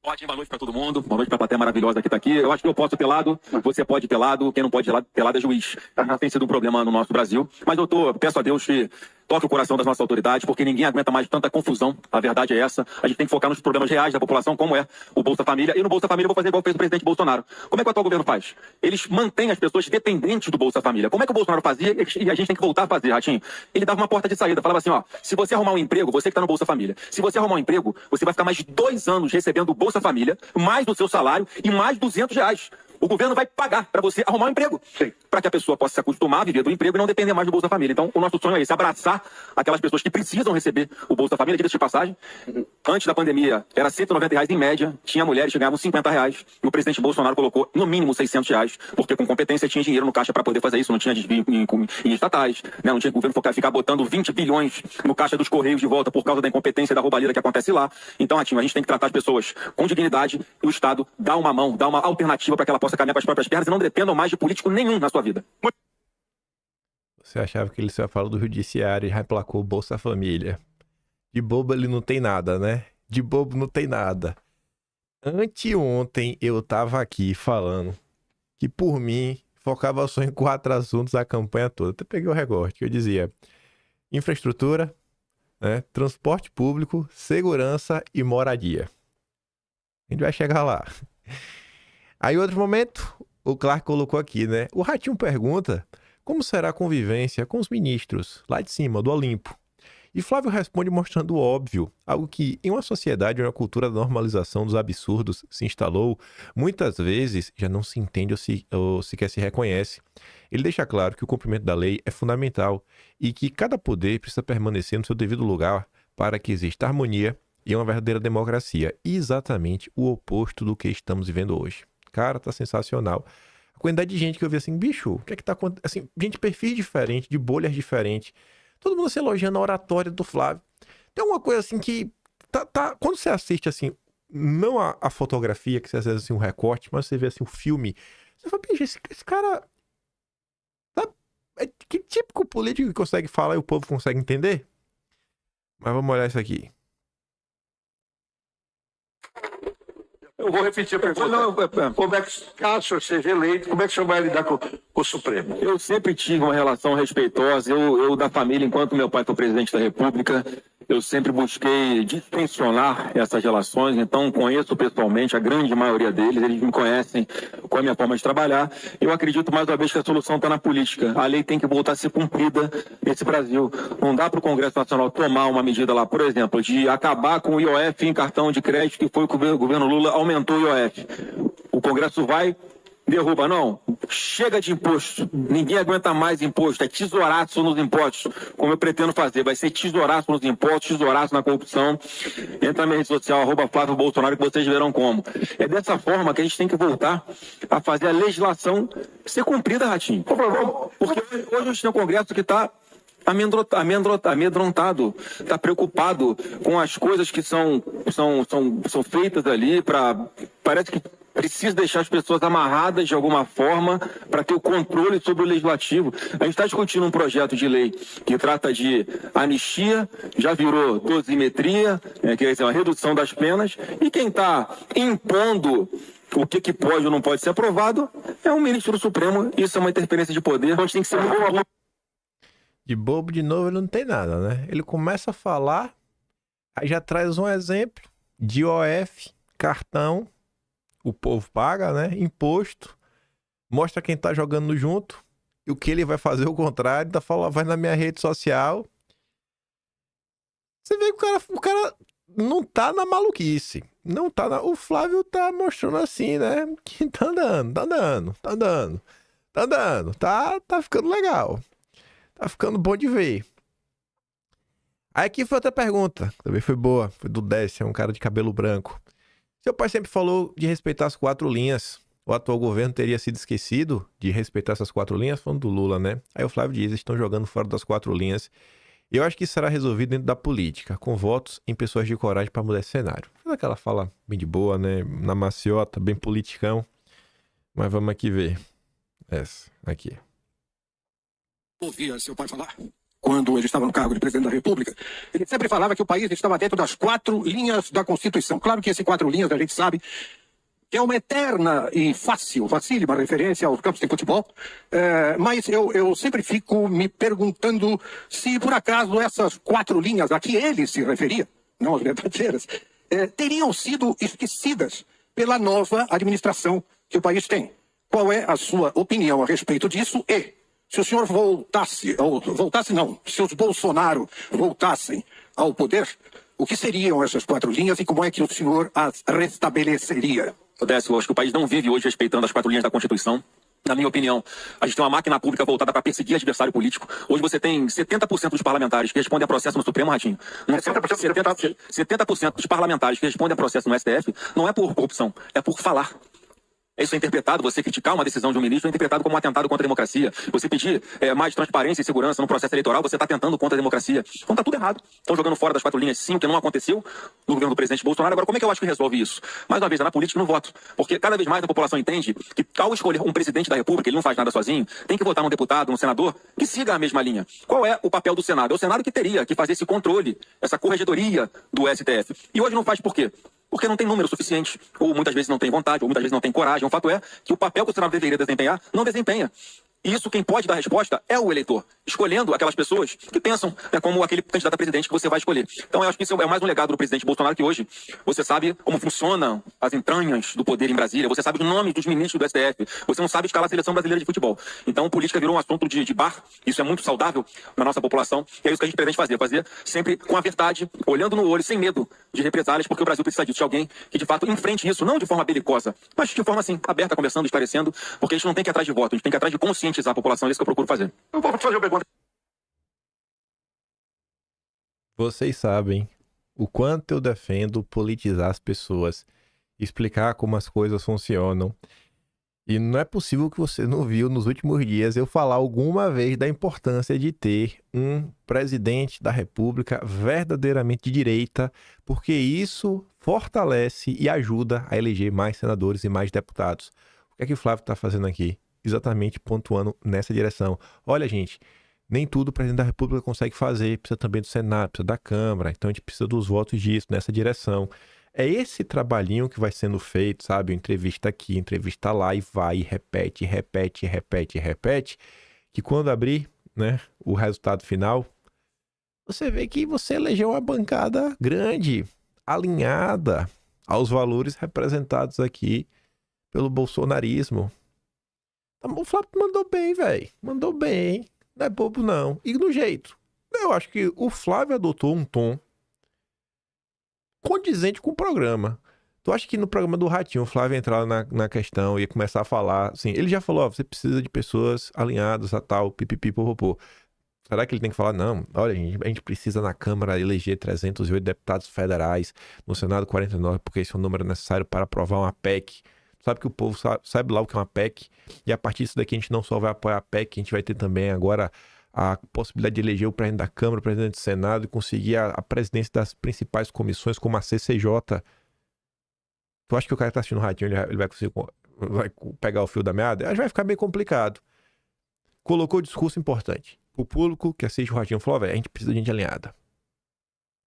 L: Ótima boa noite pra todo mundo, boa noite pra plateia maravilhosa que tá aqui. Eu acho que eu posso ter lado, você pode ter lado, quem não pode ter lado é juiz. Tem sido um problema no nosso Brasil, mas peço a Deus que toque o coração das nossas autoridades, porque ninguém aguenta mais tanta confusão, a verdade é essa. A gente tem que focar nos problemas reais da população, como é o Bolsa Família, e no Bolsa Família eu vou fazer igual fez o presidente Bolsonaro. Como é que o atual governo faz? Eles mantêm as pessoas dependentes do Bolsa Família. Como é que o Bolsonaro fazia e a gente tem que voltar a fazer, Ratinho? Ele dava uma porta de saída, falava assim, ó, se você arrumar um emprego, você que tá no Bolsa Família, se você arrumar um emprego, você vai ficar mais 2 anos recebendo o Bolsa Família, mais do seu salário e mais R$200. O governo vai pagar para você arrumar um emprego, para que a pessoa possa se acostumar a viver do emprego e não depender mais do Bolsa Família. Então, o nosso sonho é esse, abraçar aquelas pessoas que precisam receber o Bolsa Família. Diga-se de passagem, antes da pandemia, era R$190 em média, tinha mulheres que ganhavam R$50, e o presidente Bolsonaro colocou no mínimo R$600, porque com competência tinha dinheiro no caixa para poder fazer isso, não tinha desvio em estatais, né? Não tinha governo ficar botando 20 bilhões no caixa dos Correios de volta por causa da incompetência e da roubalheira que acontece lá. Então, Ratinho, a gente tem que tratar as pessoas com dignidade e o Estado dá uma mão, dá uma alternativa para que ela possa caminhar com as próprias pernas e não dependam mais de político nenhum na sua vida.
J: Você achava que ele só falou do judiciário e já emplacou o Bolsa Família. De bobo ele não tem nada, né? De bobo não tem nada. Anteontem eu tava aqui falando que por mim focava só em 4 assuntos a campanha toda. Até peguei o recorte que eu dizia infraestrutura, né? Transporte público, segurança e moradia. A gente vai chegar lá. Aí, outro momento, o Clark colocou aqui, né? O Ratinho pergunta como será a convivência com os ministros lá de cima, do Olimpo. E Flávio responde mostrando o óbvio, algo que em uma sociedade onde a cultura da normalização dos absurdos se instalou, muitas vezes já não se entende ou sequer se reconhece. Ele deixa claro que o cumprimento da lei é fundamental e que cada poder precisa permanecer no seu devido lugar para que exista harmonia e uma verdadeira democracia. Exatamente o oposto do que estamos vivendo hoje. Cara, tá sensacional. A quantidade de gente que eu vi assim, bicho, o que é que tá acontecendo? Assim, gente, perfis diferentes, de bolhas diferentes. Todo mundo se elogiando a oratória do Flávio. Tem uma coisa assim que quando você assiste assim, não a fotografia, que você assiste assim um recorte, mas você vê assim o filme, você fala, bicho, esse cara que típico político que consegue falar e o povo consegue entender? Mas vamos olhar isso aqui.
K: Eu vou repetir a pergunta. Como é que, caso o senhor seja eleito, como é que o senhor vai lidar com o Supremo?
L: Eu sempre tive uma relação respeitosa. Eu da família, enquanto meu pai foi presidente da República, eu sempre busquei distensionar essas relações. Então, conheço pessoalmente a grande maioria deles. Eles me conhecem com a minha forma de trabalhar. Eu acredito mais uma vez que a solução está na política. A lei tem que voltar a ser cumprida nesse Brasil. Não dá para o Congresso Nacional tomar uma medida lá, por exemplo, de acabar com o IOF em cartão de crédito, que foi o que o governo Lula aumentou o IOF. O Congresso vai, derruba, não. Chega de imposto. Ninguém aguenta mais imposto. É tesouraço nos impostos, como eu pretendo fazer. Vai ser tesouraço nos impostos, tesouraço na corrupção. Entra na minha rede social, @Flávio Bolsonaro, que vocês verão como. É dessa forma que a gente tem que voltar a fazer a legislação ser cumprida, Ratinho. Porque hoje a gente tem um Congresso que está amedrontado, está preocupado com as coisas que são feitas ali parece que precisa deixar as pessoas amarradas de alguma forma para ter o controle sobre o legislativo. A gente está discutindo um projeto de lei que trata de anistia, já virou dosimetria, quer dizer, uma redução das penas, e quem está impondo o que pode ou não pode ser aprovado é o ministro do Supremo. Isso é uma interferência de poder. A gente tem que ser muito...
J: De bobo, de novo, ele não tem nada, né? Ele começa a falar, aí já traz um exemplo de IOF, cartão, o povo paga, né? Imposto, mostra quem tá jogando junto, e o que ele vai fazer o contrário, tá falando, vai na minha rede social. Você vê que o cara não tá na maluquice, não tá na... O Flávio tá mostrando assim, né? Que tá ficando legal. Tá ficando bom de ver. Aí aqui foi outra pergunta, também foi boa, foi do Décio, um cara de cabelo branco. Seu pai sempre falou de respeitar as 4 linhas. O atual governo teria sido esquecido de respeitar essas 4 linhas? Falando do Lula, né? Aí o Flávio diz, estão jogando fora das 4 linhas. Eu acho que isso será resolvido dentro da política, com votos em pessoas de coragem para mudar esse cenário. Faz aquela fala bem de boa, né? Na maciota, bem politicão. Mas vamos aqui ver. Essa, aqui.
N: Ouvia seu pai falar, quando ele estava no cargo de presidente da República, ele sempre falava que o país estava dentro das 4 linhas da Constituição. Claro que essas 4 linhas a gente sabe que é uma eterna e facílima referência aos campos de futebol, mas eu sempre fico me perguntando se por acaso essas 4 linhas a que ele se referia, não as verdadeiras, teriam sido esquecidas pela nova administração que o país tem. Qual é a sua opinião a respeito disso? E se o senhor se os Bolsonaro voltassem ao poder, o que seriam essas 4 linhas e como é que o senhor as restabeleceria?
L: Décio, eu acho que o país não vive hoje respeitando as 4 linhas da Constituição. Na minha opinião, a gente tem uma máquina pública voltada para perseguir adversário político. Hoje você tem 70% dos parlamentares que respondem a processo no Supremo, Ratinho. 70% dos parlamentares que respondem a processo no STF não é por corrupção, é por falar. Isso é interpretado, você criticar uma decisão de um ministro é interpretado como um atentado contra a democracia. Você pedir mais transparência e segurança no processo eleitoral, você está atentando contra a democracia. Então tá tudo errado. Estão jogando fora das 4 linhas, sim, o que não aconteceu no governo do presidente Bolsonaro. Agora, como é que eu acho que resolve isso? Mais uma vez, é na política e no voto. Porque cada vez mais a população entende que, ao escolher um presidente da República, ele não faz nada sozinho, tem que votar num deputado, num senador, que siga a mesma linha. Qual é o papel do Senado? É o Senado que teria que fazer esse controle, essa corregedoria do STF. E hoje não faz por quê? Porque não tem número suficiente, ou muitas vezes não tem vontade, ou muitas vezes não tem coragem. O fato é que o papel que o Senado deveria desempenhar, não desempenha. E isso quem pode dar resposta é o eleitor, escolhendo aquelas pessoas que pensam como aquele candidato a presidente que você vai escolher. Então eu acho que isso é mais um legado do presidente Bolsonaro, que hoje você sabe como funcionam as entranhas do poder em Brasília, você sabe os nomes dos ministros do STF, você não sabe escalar a seleção brasileira de futebol. Então política virou um assunto de bar, isso é muito saudável na nossa população, e é isso que a gente pretende fazer sempre com a verdade, olhando no olho, sem medo de represálias, porque o Brasil precisa disso, de alguém que de fato enfrente isso, não de forma belicosa, mas de forma assim, aberta, conversando, esclarecendo, porque a gente não tem que ir atrás de voto, a gente tem que ir atrás de conscientizar a população, é isso que eu procuro fazer. Eu vou te fazer uma pergunta.
J: Vocês sabem o quanto eu defendo politizar as pessoas, explicar como as coisas funcionam. E não é possível que você não viu nos últimos dias eu falar alguma vez da importância de ter um presidente da República verdadeiramente de direita, porque isso fortalece e ajuda a eleger mais senadores e mais deputados. O que é que o Flávio está fazendo aqui? Exatamente pontuando nessa direção. Olha, gente, nem tudo o presidente da República consegue fazer, precisa também do Senado, precisa da Câmara, então a gente precisa dos votos disso, nessa direção. É esse trabalhinho que vai sendo feito, sabe? Entrevista aqui, entrevista lá, e vai, e repete, que quando abrir, né, o resultado final, você vê que você elegeu uma bancada grande, alinhada aos valores representados aqui pelo bolsonarismo. O Flávio mandou bem, velho. Mandou bem. Não é bobo, não. E no jeito. Eu acho que o Flávio adotou um tom condizente com o programa. Tu acha que no programa do Ratinho o Flávio entrar na questão e ia começar a falar, assim, ele já falou, ó, você precisa de pessoas alinhadas a tal, pipipi, popopô. Será que ele tem que falar, não, olha, a gente precisa na Câmara eleger 308 deputados federais, no Senado 49, porque esse é o número necessário para aprovar uma PEC. Sabe que o povo sabe lá o que é uma PEC, e a partir disso daqui a gente não só vai apoiar a PEC, a gente vai ter também agora a possibilidade de eleger o presidente da Câmara, o presidente do Senado e conseguir a presidência das principais comissões, como a CCJ. Tu acha que o cara que tá assistindo o Ratinho, ele vai conseguir pegar o fio da meada? Acho que vai ficar meio complicado. Colocou o discurso importante. O público que assiste o Ratinho falou, velho, a gente precisa de gente alinhada.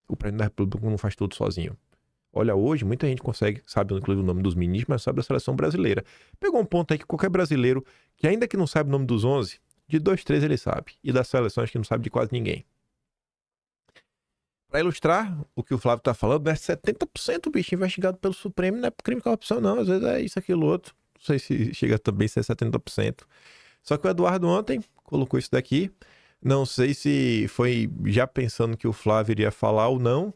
J: O presidente da República não faz tudo sozinho. Olha, hoje muita gente consegue, sabe inclusive o nome dos ministros, mas sabe da seleção brasileira. Pegou um ponto aí que qualquer brasileiro, que ainda que não sabe o nome dos 11, de 2, 3 ele sabe. E das seleções que não sabe de quase ninguém. Para ilustrar o que o Flávio tá falando, é 70% o bicho investigado pelo Supremo, não é por crime de corrupção não, às vezes é isso, aquilo, outro. Não sei se chega também a ser 70%. Só que o Eduardo ontem colocou isso daqui. Não sei se foi já pensando que o Flávio iria falar ou não.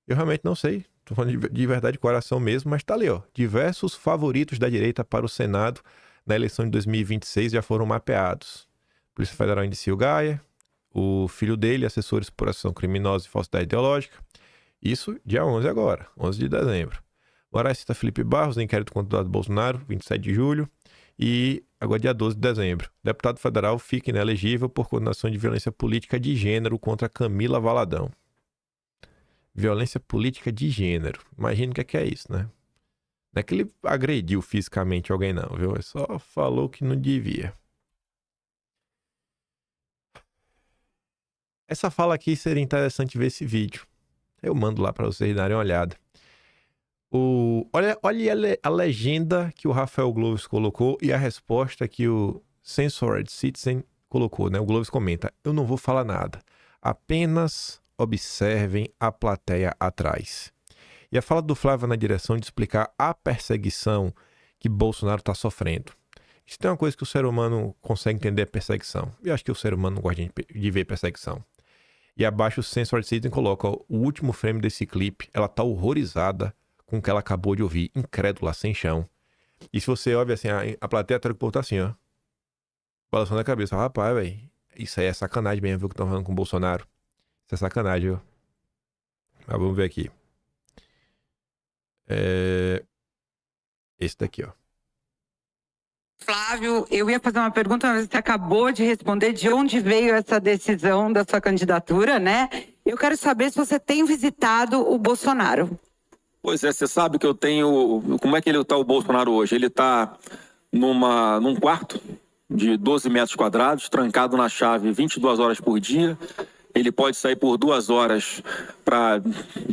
J: Eu realmente não sei. Tô falando de verdade, de coração mesmo, mas tá ali, ó. Diversos favoritos da direita para o Senado na eleição de 2026 já foram mapeados. Polícia Federal indicia o Gaia, o filho dele, assessores por ação criminosa e falsidade ideológica. Isso dia 11 agora, 11 de dezembro. Moraes cita Felipe Barros, inquérito contra o Eduardo Bolsonaro, 27 de julho. E agora dia 12 de dezembro. Deputado federal fica inelegível por condenação de violência política de gênero contra Camila Valadão. Violência política de gênero. Imagina o que é isso, né? Não é que ele agrediu fisicamente alguém, não, viu? Ele só falou que não devia. Essa fala aqui seria interessante ver esse vídeo. Eu mando lá para vocês darem uma olhada. Olha a legenda que o Rafael Gloves colocou e a resposta que o Censored Citizen colocou, né? O Gloves comenta: eu não vou falar nada. Apenas observem a plateia atrás. E a fala do Flávio na direção de explicar a perseguição que Bolsonaro está sofrendo. Se tem uma coisa que o ser humano consegue entender é perseguição. Eu acho que o ser humano não gosta de ver perseguição. E abaixo o Censored Citizen coloca o último frame desse clipe. Ela tá horrorizada com o que ela acabou de ouvir, incrédula, sem chão. E se você ouve assim, a plateia atrás do povo tá assim, ó, balançando a cabeça. Rapaz, velho, isso aí é sacanagem mesmo, viu, que estão falando com o Bolsonaro. Isso é sacanagem, viu? Mas vamos ver aqui. Esse daqui, ó.
O: Flávio, eu ia fazer uma pergunta, mas você acabou de responder de onde veio essa decisão da sua candidatura, né? Eu quero saber se você tem visitado o Bolsonaro.
L: Pois é, você sabe que eu tenho... Como é que ele está o Bolsonaro hoje? Ele está num quarto de 12 metros quadrados, trancado na chave 22 horas por dia. Ele pode sair por 2 horas para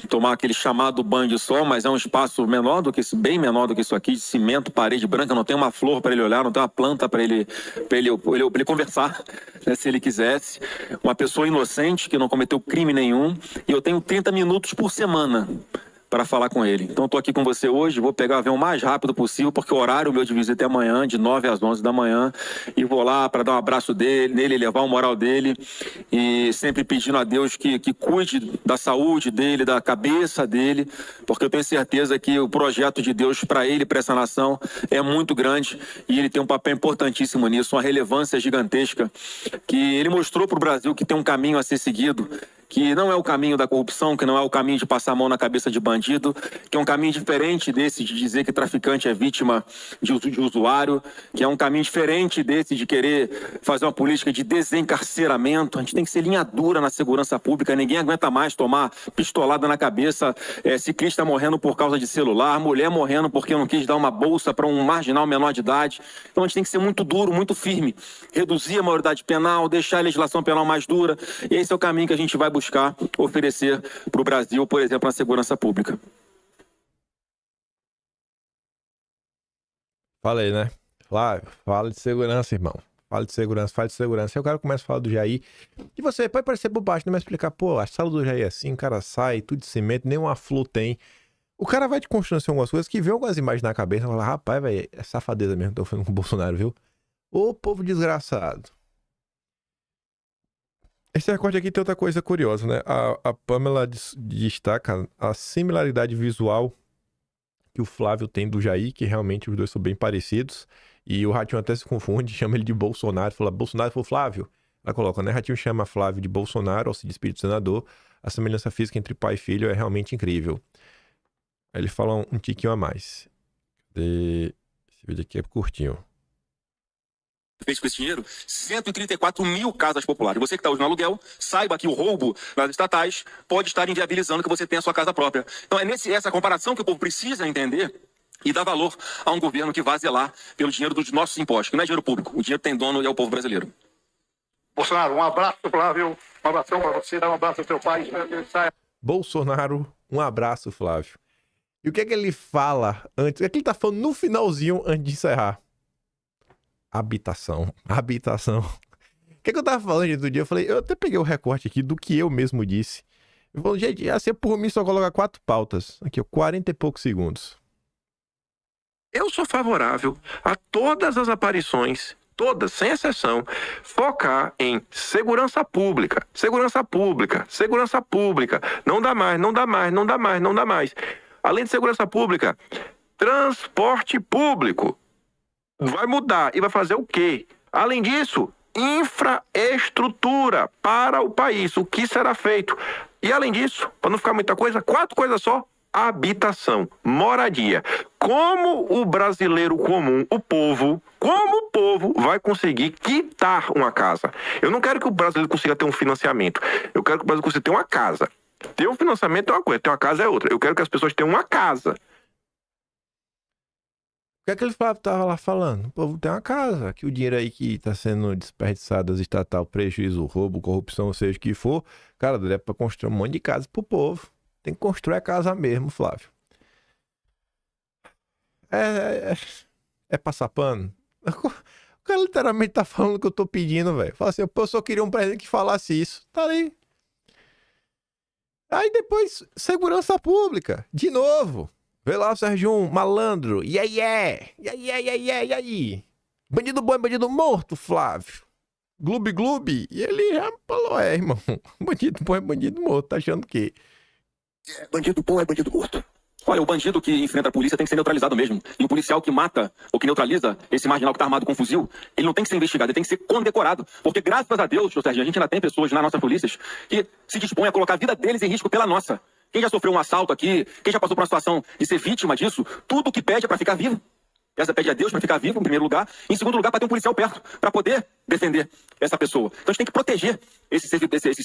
L: tomar aquele chamado banho de sol, mas é um espaço menor do que isso, bem menor do que isso aqui, de cimento, parede branca, não tem uma flor para ele olhar, não tem uma planta para ele conversar, né, se ele quisesse. Uma pessoa inocente que não cometeu crime nenhum, e eu tenho 30 minutos por semana para falar com ele. Então estou aqui com você hoje, vou pegar o avião o mais rápido possível, porque o horário meu de visita é amanhã, de 9 às 11 da manhã, e vou lá para dar um abraço nele, levar o moral dele, e sempre pedindo a Deus que cuide da saúde dele, da cabeça dele, porque eu tenho certeza que o projeto de Deus para ele, para essa nação, é muito grande, e ele tem um papel importantíssimo nisso, uma relevância gigantesca, que ele mostrou para o Brasil que tem um caminho a ser seguido, que não é o caminho da corrupção, que não é o caminho de passar a mão na cabeça de bandido, que é um caminho diferente desse de dizer que traficante é vítima de usuário, que é um caminho diferente desse de querer fazer uma política de desencarceramento. A gente tem que ser linha dura na segurança pública, ninguém aguenta mais tomar pistolada na cabeça, ciclista morrendo por causa de celular, mulher morrendo porque não quis dar uma bolsa para um marginal menor de idade. Então a gente tem que ser muito duro, muito firme, reduzir a maioridade penal, deixar a legislação penal mais dura, e esse é o caminho que a gente vai buscar oferecer para o Brasil, por exemplo, na segurança pública.
J: Fala aí, né? Flávio, fala de segurança, irmão. Fala de segurança, fala de segurança. Aí o cara começa a falar do Jair. E você pode parecer bobagem, não vai explicar, pô, a sala do Jair é assim, o cara sai, tudo de cimento, nem uma flor tem. O cara vai te construindo assim, algumas coisas que vê algumas imagens na cabeça e fala, rapaz, velho, é safadeza mesmo que estão falando com o Bolsonaro, viu? Ô povo desgraçado. Esse recorte aqui tem outra coisa curiosa, né? A Pamela destaca a similaridade visual que o Flávio tem do Jair, que realmente os dois são bem parecidos. E o Ratinho até se confunde, chama ele de Bolsonaro. Fala, Bolsonaro foi Flávio. Ela coloca, né? Ratinho chama Flávio de Bolsonaro, ao se despedir do senador. A semelhança física entre pai e filho é realmente incrível. Aí ele fala um tiquinho a mais. Esse vídeo aqui é curtinho.
L: Fez com esse dinheiro 134 mil casas populares. Você que está hoje no aluguel, saiba que o roubo nas estatais pode estar inviabilizando que você tenha a sua casa própria. Então é essa comparação que o povo precisa entender e dar valor a um governo que vai zelar pelo dinheiro dos nossos impostos, que não é dinheiro público. O dinheiro tem dono e é o povo brasileiro.
N: Bolsonaro, um abraço, Flávio. Um abração para você, dá um abraço ao seu pai.
J: Bolsonaro, um abraço, Flávio. E o que é que ele fala antes? O que é que ele tá falando no finalzinho antes de encerrar? Habitação. O que eu tava falando do dia? Eu falei, eu até peguei o recorte aqui do que eu mesmo disse. Eu falei, gente, assim, por mim só coloca 4 pautas. Aqui, ó, 40 e poucos segundos.
P: Eu sou favorável a todas as aparições, todas, sem exceção, focar em segurança pública. Segurança pública, segurança pública. Não dá mais, não dá mais, não dá mais, não dá mais. Além de segurança pública, transporte público. Vai mudar e vai fazer o quê? Além disso, infraestrutura para o país. O que será feito? E além disso, para não ficar muita coisa, 4 coisas só. Habitação, moradia. Como o brasileiro comum, como o povo vai conseguir quitar uma casa? Eu não quero que o brasileiro consiga ter um financiamento. Eu quero que o Brasil consiga ter uma casa. ter o financiamento é uma coisa, ter uma casa é outra. Eu quero que as pessoas tenham uma casa.
J: O que é que ele tava lá falando? O povo tem uma casa, que o dinheiro aí que está sendo desperdiçado das estatal, prejuízo, roubo, corrupção, seja o que for, cara, dá para construir um monte de casa pro povo. Tem que construir a casa mesmo, Flávio. É passar pano? O cara literalmente tá falando o que eu tô pedindo, velho. Fala assim, eu só queria um presidente que falasse isso. Tá ali. Aí depois, segurança pública. De novo. Vê lá o Sérgio malandro. E aí? Bandido bom é bandido morto, Flávio. Gloob, gloob. E ele já falou, irmão. Bandido bom é bandido morto. Tá achando o quê?
L: Bandido bom é bandido morto. Olha, o bandido que enfrenta a polícia tem que ser neutralizado mesmo. E o policial que mata ou que neutraliza esse marginal que tá armado com um fuzil, ele não tem que ser investigado, ele tem que ser condecorado. Porque graças a Deus, Sr. Serginho, a gente ainda tem pessoas nas nossas polícias que se dispõem a colocar a vida deles em risco pela nossa. Quem já sofreu um assalto aqui, quem já passou por uma situação de ser vítima disso, tudo o que pede é para ficar vivo. Essa pede a Deus para ficar vivo, em primeiro lugar. Em segundo lugar, para ter um policial perto, para poder defender essa pessoa. Então a gente tem que proteger esses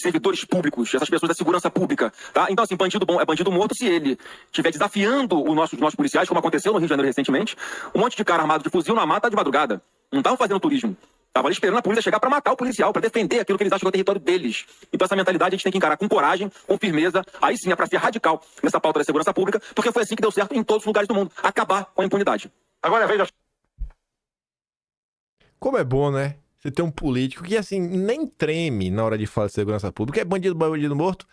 L: servidores públicos, essas pessoas da segurança pública. Tá? Então, assim, bandido bom é bandido morto se ele estiver desafiando os nossos policiais, como aconteceu no Rio de Janeiro recentemente. Um monte de cara armado de fuzil na mata de madrugada. Não estavam fazendo turismo. Estavam ali esperando a polícia chegar para matar o policial, para defender aquilo que eles acham que é o território deles. Então essa mentalidade a gente tem que encarar com coragem, com firmeza. Aí sim é para ser radical nessa pauta da segurança pública, porque foi assim que deu certo em todos os lugares do mundo. Acabar com a impunidade. Agora veja.
J: Como é bom, né? Você tem um político que, assim, nem treme na hora de falar de segurança pública. É bandido bom, é bandido morto.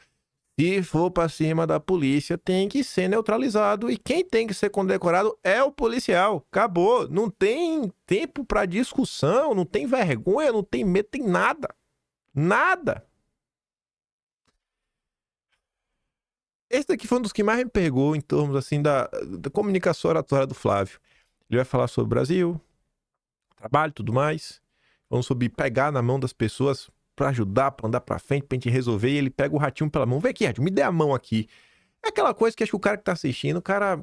J: Se for pra cima da polícia, tem que ser neutralizado. E quem tem que ser condecorado é o policial. Acabou. Não tem tempo pra discussão, não tem vergonha, não tem medo, tem nada. Nada. Esse daqui foi um dos que mais me pegou em termos, assim, da comunicação oratória do Flávio. Ele vai falar sobre o Brasil, trabalho e tudo mais. Vamos sobre pegar na mão das pessoas pra ajudar, pra andar pra frente, pra gente resolver. E ele pega o Ratinho pela mão. Vem aqui, Ratinho, me dê a mão aqui. É aquela coisa que acho que o cara que tá assistindo, o cara,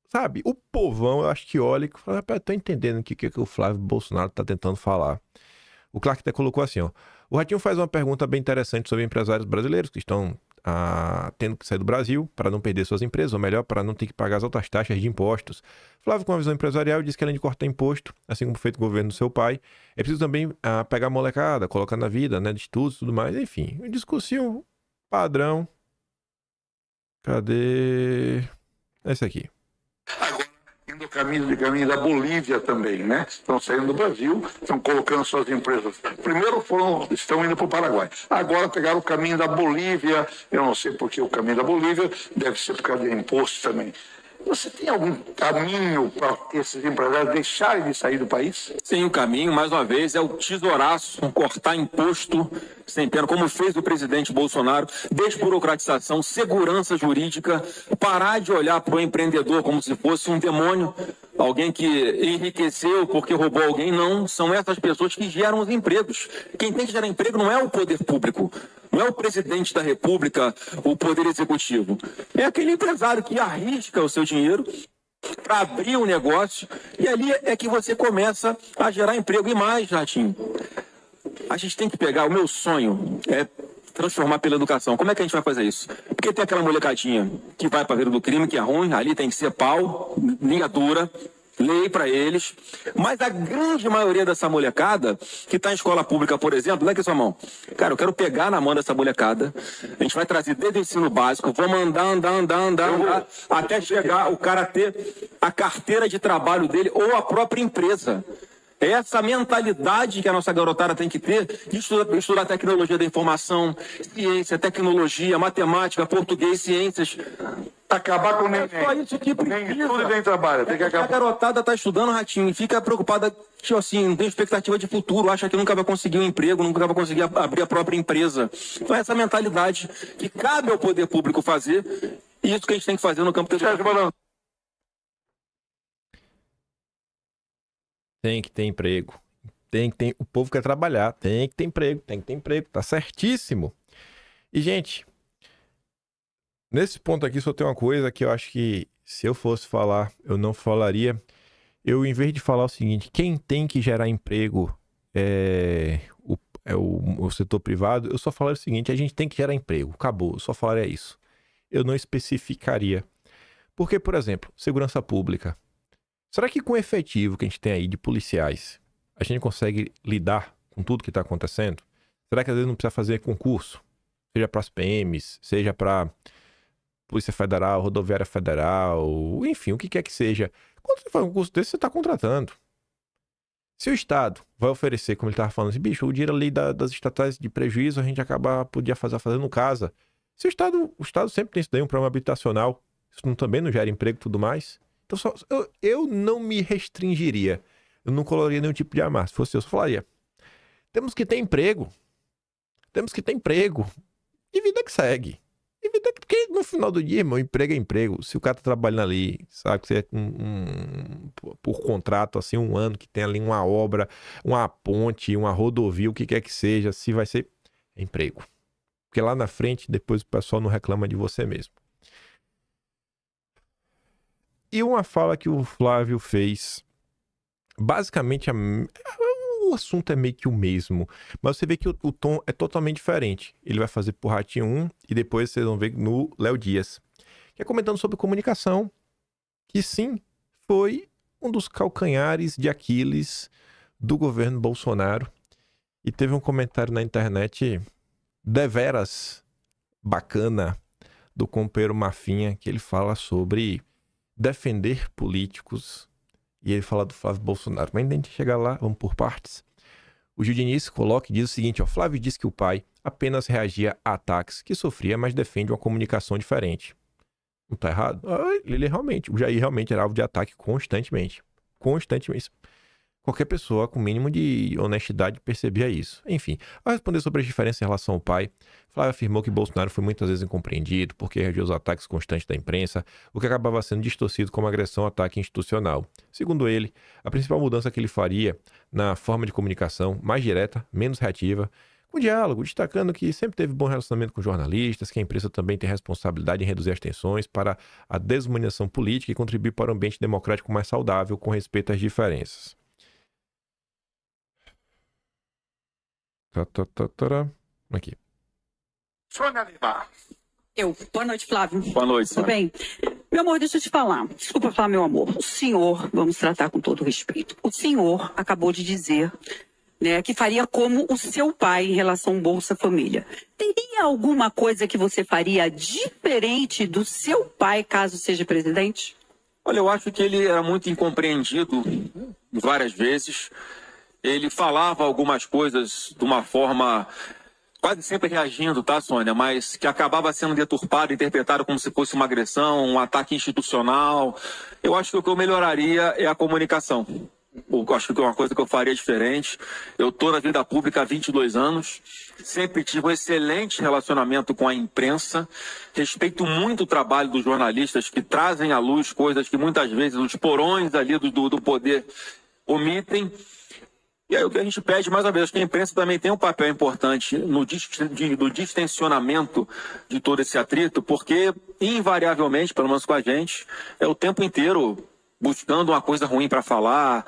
J: sabe, o povão, eu acho que olha e fala, rapaz, eu tô entendendo o que o Flávio Bolsonaro tá tentando falar. O Clark até colocou assim, ó. O Ratinho faz uma pergunta bem interessante sobre empresários brasileiros que estão tendo que sair do Brasil para não perder suas empresas, ou melhor, para não ter que pagar as altas taxas de impostos. Flávio, com uma visão empresarial, diz que além de cortar imposto, assim como feito o governo do seu pai, é preciso também pegar a molecada, colocar na vida, né, de estudos e tudo mais, enfim. Um discursinho padrão. Cadê? Esse aqui.
Q: Indo caminho da Bolívia também, né? Estão saindo do Brasil, estão colocando suas empresas. Primeiro estão indo para o Paraguai. Agora pegaram o caminho da Bolívia. Eu não sei por que o caminho da Bolívia, deve ser por causa de imposto também. Você tem algum caminho para esses empresários deixarem de sair do país?
L: Sim, o caminho, mais uma vez, é o tesouraço, cortar imposto sem pena, como fez o presidente Bolsonaro, desburocratização, segurança jurídica, parar de olhar para o empreendedor como se fosse um demônio, alguém que enriqueceu porque roubou alguém. Não, são essas pessoas que geram os empregos. Quem tem que gerar emprego não é o poder público, não é o presidente da República, o poder executivo. É aquele empresário que arrisca o seu dinheiro para abrir um negócio, e ali é que você começa a gerar emprego. E mais, Ratinho, a gente tem que pegar, o meu sonho é transformar pela educação. Como é que a gente vai fazer isso? Porque tem aquela molecadinha que vai para a beira do crime, que é ruim, ali tem que ser pau, linha dura, lei para eles, mas a grande maioria dessa molecada que está em escola pública, por exemplo, dá aqui sua mão. Cara, eu quero pegar na mão dessa molecada, a gente vai trazer desde o ensino básico, vamos andar, até chegar o cara ter a carteira de trabalho dele ou a própria empresa. É essa mentalidade que a nossa garotada tem que ter de estudar tecnologia da informação, ciência, tecnologia, matemática, português, ciências.
Q: Acabar com o neném.
L: É só isso que precisa.
Q: Tudo nem trabalha. Tem que acabar.
L: A garotada está estudando, Ratinho, e fica preocupada, tipo assim, não tem expectativa de futuro, acha que nunca vai conseguir um emprego, nunca vai conseguir abrir a própria empresa. Então essa mentalidade que cabe ao poder público fazer, e isso que a gente tem que fazer no campo da educação.
J: Tem que ter emprego. O povo quer trabalhar. Tem que ter emprego. Tá certíssimo. E, gente, nesse ponto aqui só tem uma coisa que eu acho que se eu fosse falar, eu não falaria. Eu, em vez de falar o seguinte, quem tem que gerar emprego é o setor privado, eu só falaria o seguinte, a gente tem que gerar emprego. Acabou. Eu só falaria isso. eu não especificaria. Porque, por exemplo, segurança pública. Será que com o efetivo que a gente tem aí de policiais, a gente consegue lidar com tudo que está acontecendo? Será que às vezes não precisa fazer concurso? Seja para as PMs, seja para Polícia Federal, Rodoviária Federal, enfim, o que quer que seja. Quando você faz um concurso desse, você está contratando. Se o Estado vai oferecer, como ele estava falando, assim, bicho, o dinheiro ali das estatais de prejuízo, a gente podia fazer fazendo casa. Se o Estado sempre tem isso daí, um programa habitacional, isso também não gera emprego e tudo mais. Então, eu não me restringiria. Eu não colocaria nenhum tipo de amarra. Se fosse eu, só falaria. Temos que ter emprego. Temos que ter emprego. E vida que segue. Porque no final do dia, irmão, emprego é emprego. Se o cara tá trabalhando ali, sabe, que você é por contrato, assim, 1 ano, que tem ali uma obra, uma ponte, uma rodovia, o que quer que seja, se vai ser emprego. Porque lá na frente, depois o pessoal não reclama de você mesmo. E uma fala que o Flávio fez, basicamente, o assunto é meio que o mesmo, mas você vê que o tom é totalmente diferente. Ele vai fazer por Ratinho 1 e depois vocês vão ver no Léo Dias, que é comentando sobre comunicação, que sim, foi um dos calcanhares de Aquiles do governo Bolsonaro. E teve um comentário na internet deveras bacana do companheiro Mafinha, que ele fala sobre defender políticos, e ele fala do Flávio Bolsonaro. Mas antes de a gente chegar lá, vamos por partes. O Gil Diniz coloca e diz o seguinte, ó, Flávio diz que o pai apenas reagia a ataques que sofria, mas defende uma comunicação diferente. Não tá errado? O Jair realmente era alvo de ataque constantemente. Qualquer pessoa com o mínimo de honestidade percebia isso. Enfim, ao responder sobre as diferenças em relação ao pai, Flávio afirmou que Bolsonaro foi muitas vezes incompreendido porque reagiu aos ataques constantes da imprensa, o que acabava sendo distorcido como agressão ao ataque institucional. Segundo ele, a principal mudança que ele faria na forma de comunicação, mais direta, menos reativa, com diálogo, destacando que sempre teve bom relacionamento com jornalistas, que a imprensa também tem responsabilidade em reduzir as tensões para a desumanização política e contribuir para um ambiente democrático mais saudável com respeito às diferenças. Aqui.
K: Sônia Lima.
R: Boa noite, Flávio.
K: Boa noite,
R: Tudo bem? Meu amor, deixa eu te falar. Desculpa falar, meu amor. O senhor, vamos tratar com todo respeito. O senhor acabou de dizer, né, que faria como o seu pai em relação ao Bolsa Família. Teria alguma coisa que você faria diferente do seu pai caso seja presidente?
L: Olha, eu acho que ele era muito incompreendido várias vezes. Ele falava algumas coisas de uma forma quase sempre reagindo, tá, Sônia? Mas que acabava sendo deturpado, interpretado como se fosse uma agressão, um ataque institucional. Eu acho que o que eu melhoraria é a comunicação. Eu acho que é uma coisa que eu faria diferente. Eu estou na vida pública há 22 anos, sempre tive um excelente relacionamento com a imprensa, respeito muito o trabalho dos jornalistas que trazem à luz coisas que muitas vezes os porões ali do poder omitem. E aí o que a gente pede, mais uma vez, acho que a imprensa também tem um papel importante no distensionamento de todo esse atrito, porque, invariavelmente, pelo menos com a gente, é o tempo inteiro buscando uma coisa ruim para falar,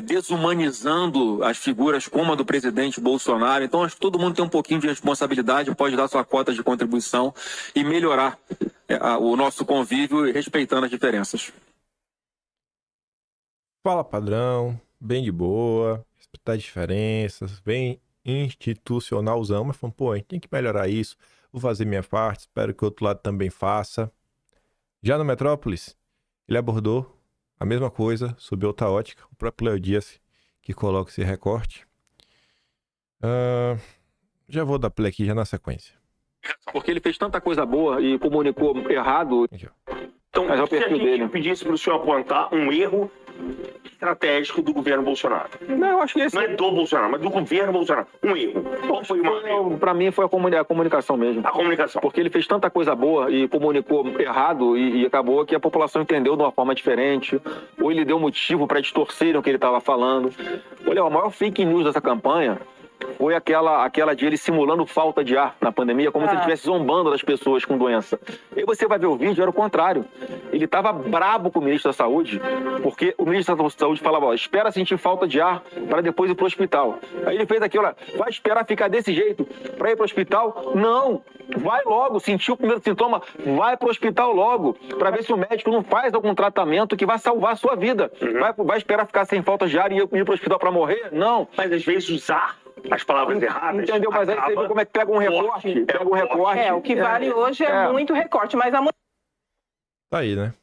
L: desumanizando as figuras como a do presidente Bolsonaro. Então, acho que todo mundo tem um pouquinho de responsabilidade, pode dar sua cota de contribuição e melhorar o nosso convívio respeitando as diferenças.
J: Fala, padrão, bem de boa, respeitar as diferenças, bem institucionalzão, mas falando, pô, a gente tem que melhorar isso, vou fazer minha parte, espero que o outro lado também faça. Já no Metrópolis, ele abordou a mesma coisa, sob outra ótica, o próprio Léo Dias que coloca esse recorte. Já vou dar play aqui já na sequência.
L: Porque ele fez tanta coisa boa e comunicou errado.
K: Então,
L: mas é o
K: se a
L: perfil
K: gente
L: dele.
K: pedisse para o senhor apontar um erro estratégico do governo Bolsonaro.
L: Não, eu acho que esse...
K: Não é do Bolsonaro, mas do governo Bolsonaro. Um erro. Qual foi o maior erro?
L: Para mim foi a comunicação mesmo.
K: A comunicação.
L: Porque ele fez tanta coisa boa e comunicou errado e acabou que a população entendeu de uma forma diferente, ou ele deu motivo para distorcerem o que ele estava falando. Olha, a maior fake news dessa campanha foi aquela de ele simulando falta de ar na pandemia, como se ele estivesse zombando das pessoas com doença. E aí você vai ver o vídeo, era o contrário. Ele estava brabo com o ministro da Saúde, porque o ministro da Saúde falava, ó, espera sentir falta de ar para depois ir para o hospital. Aí ele fez aquilo, vai esperar ficar desse jeito para ir para o hospital? Não! Vai logo, sentiu o primeiro sintoma, vai para o hospital logo, para ver se o médico não faz algum tratamento que vai salvar a sua vida. Vai esperar ficar sem falta de ar e ir para o hospital para morrer? Não.
K: Mas às vezes usar as palavras erradas.
L: Entendeu? Mas aí você vê como é que pega um recorte. Pega um recorte.
M: O que vale hoje é muito recorte, mas amanhã.
J: Tá aí, né?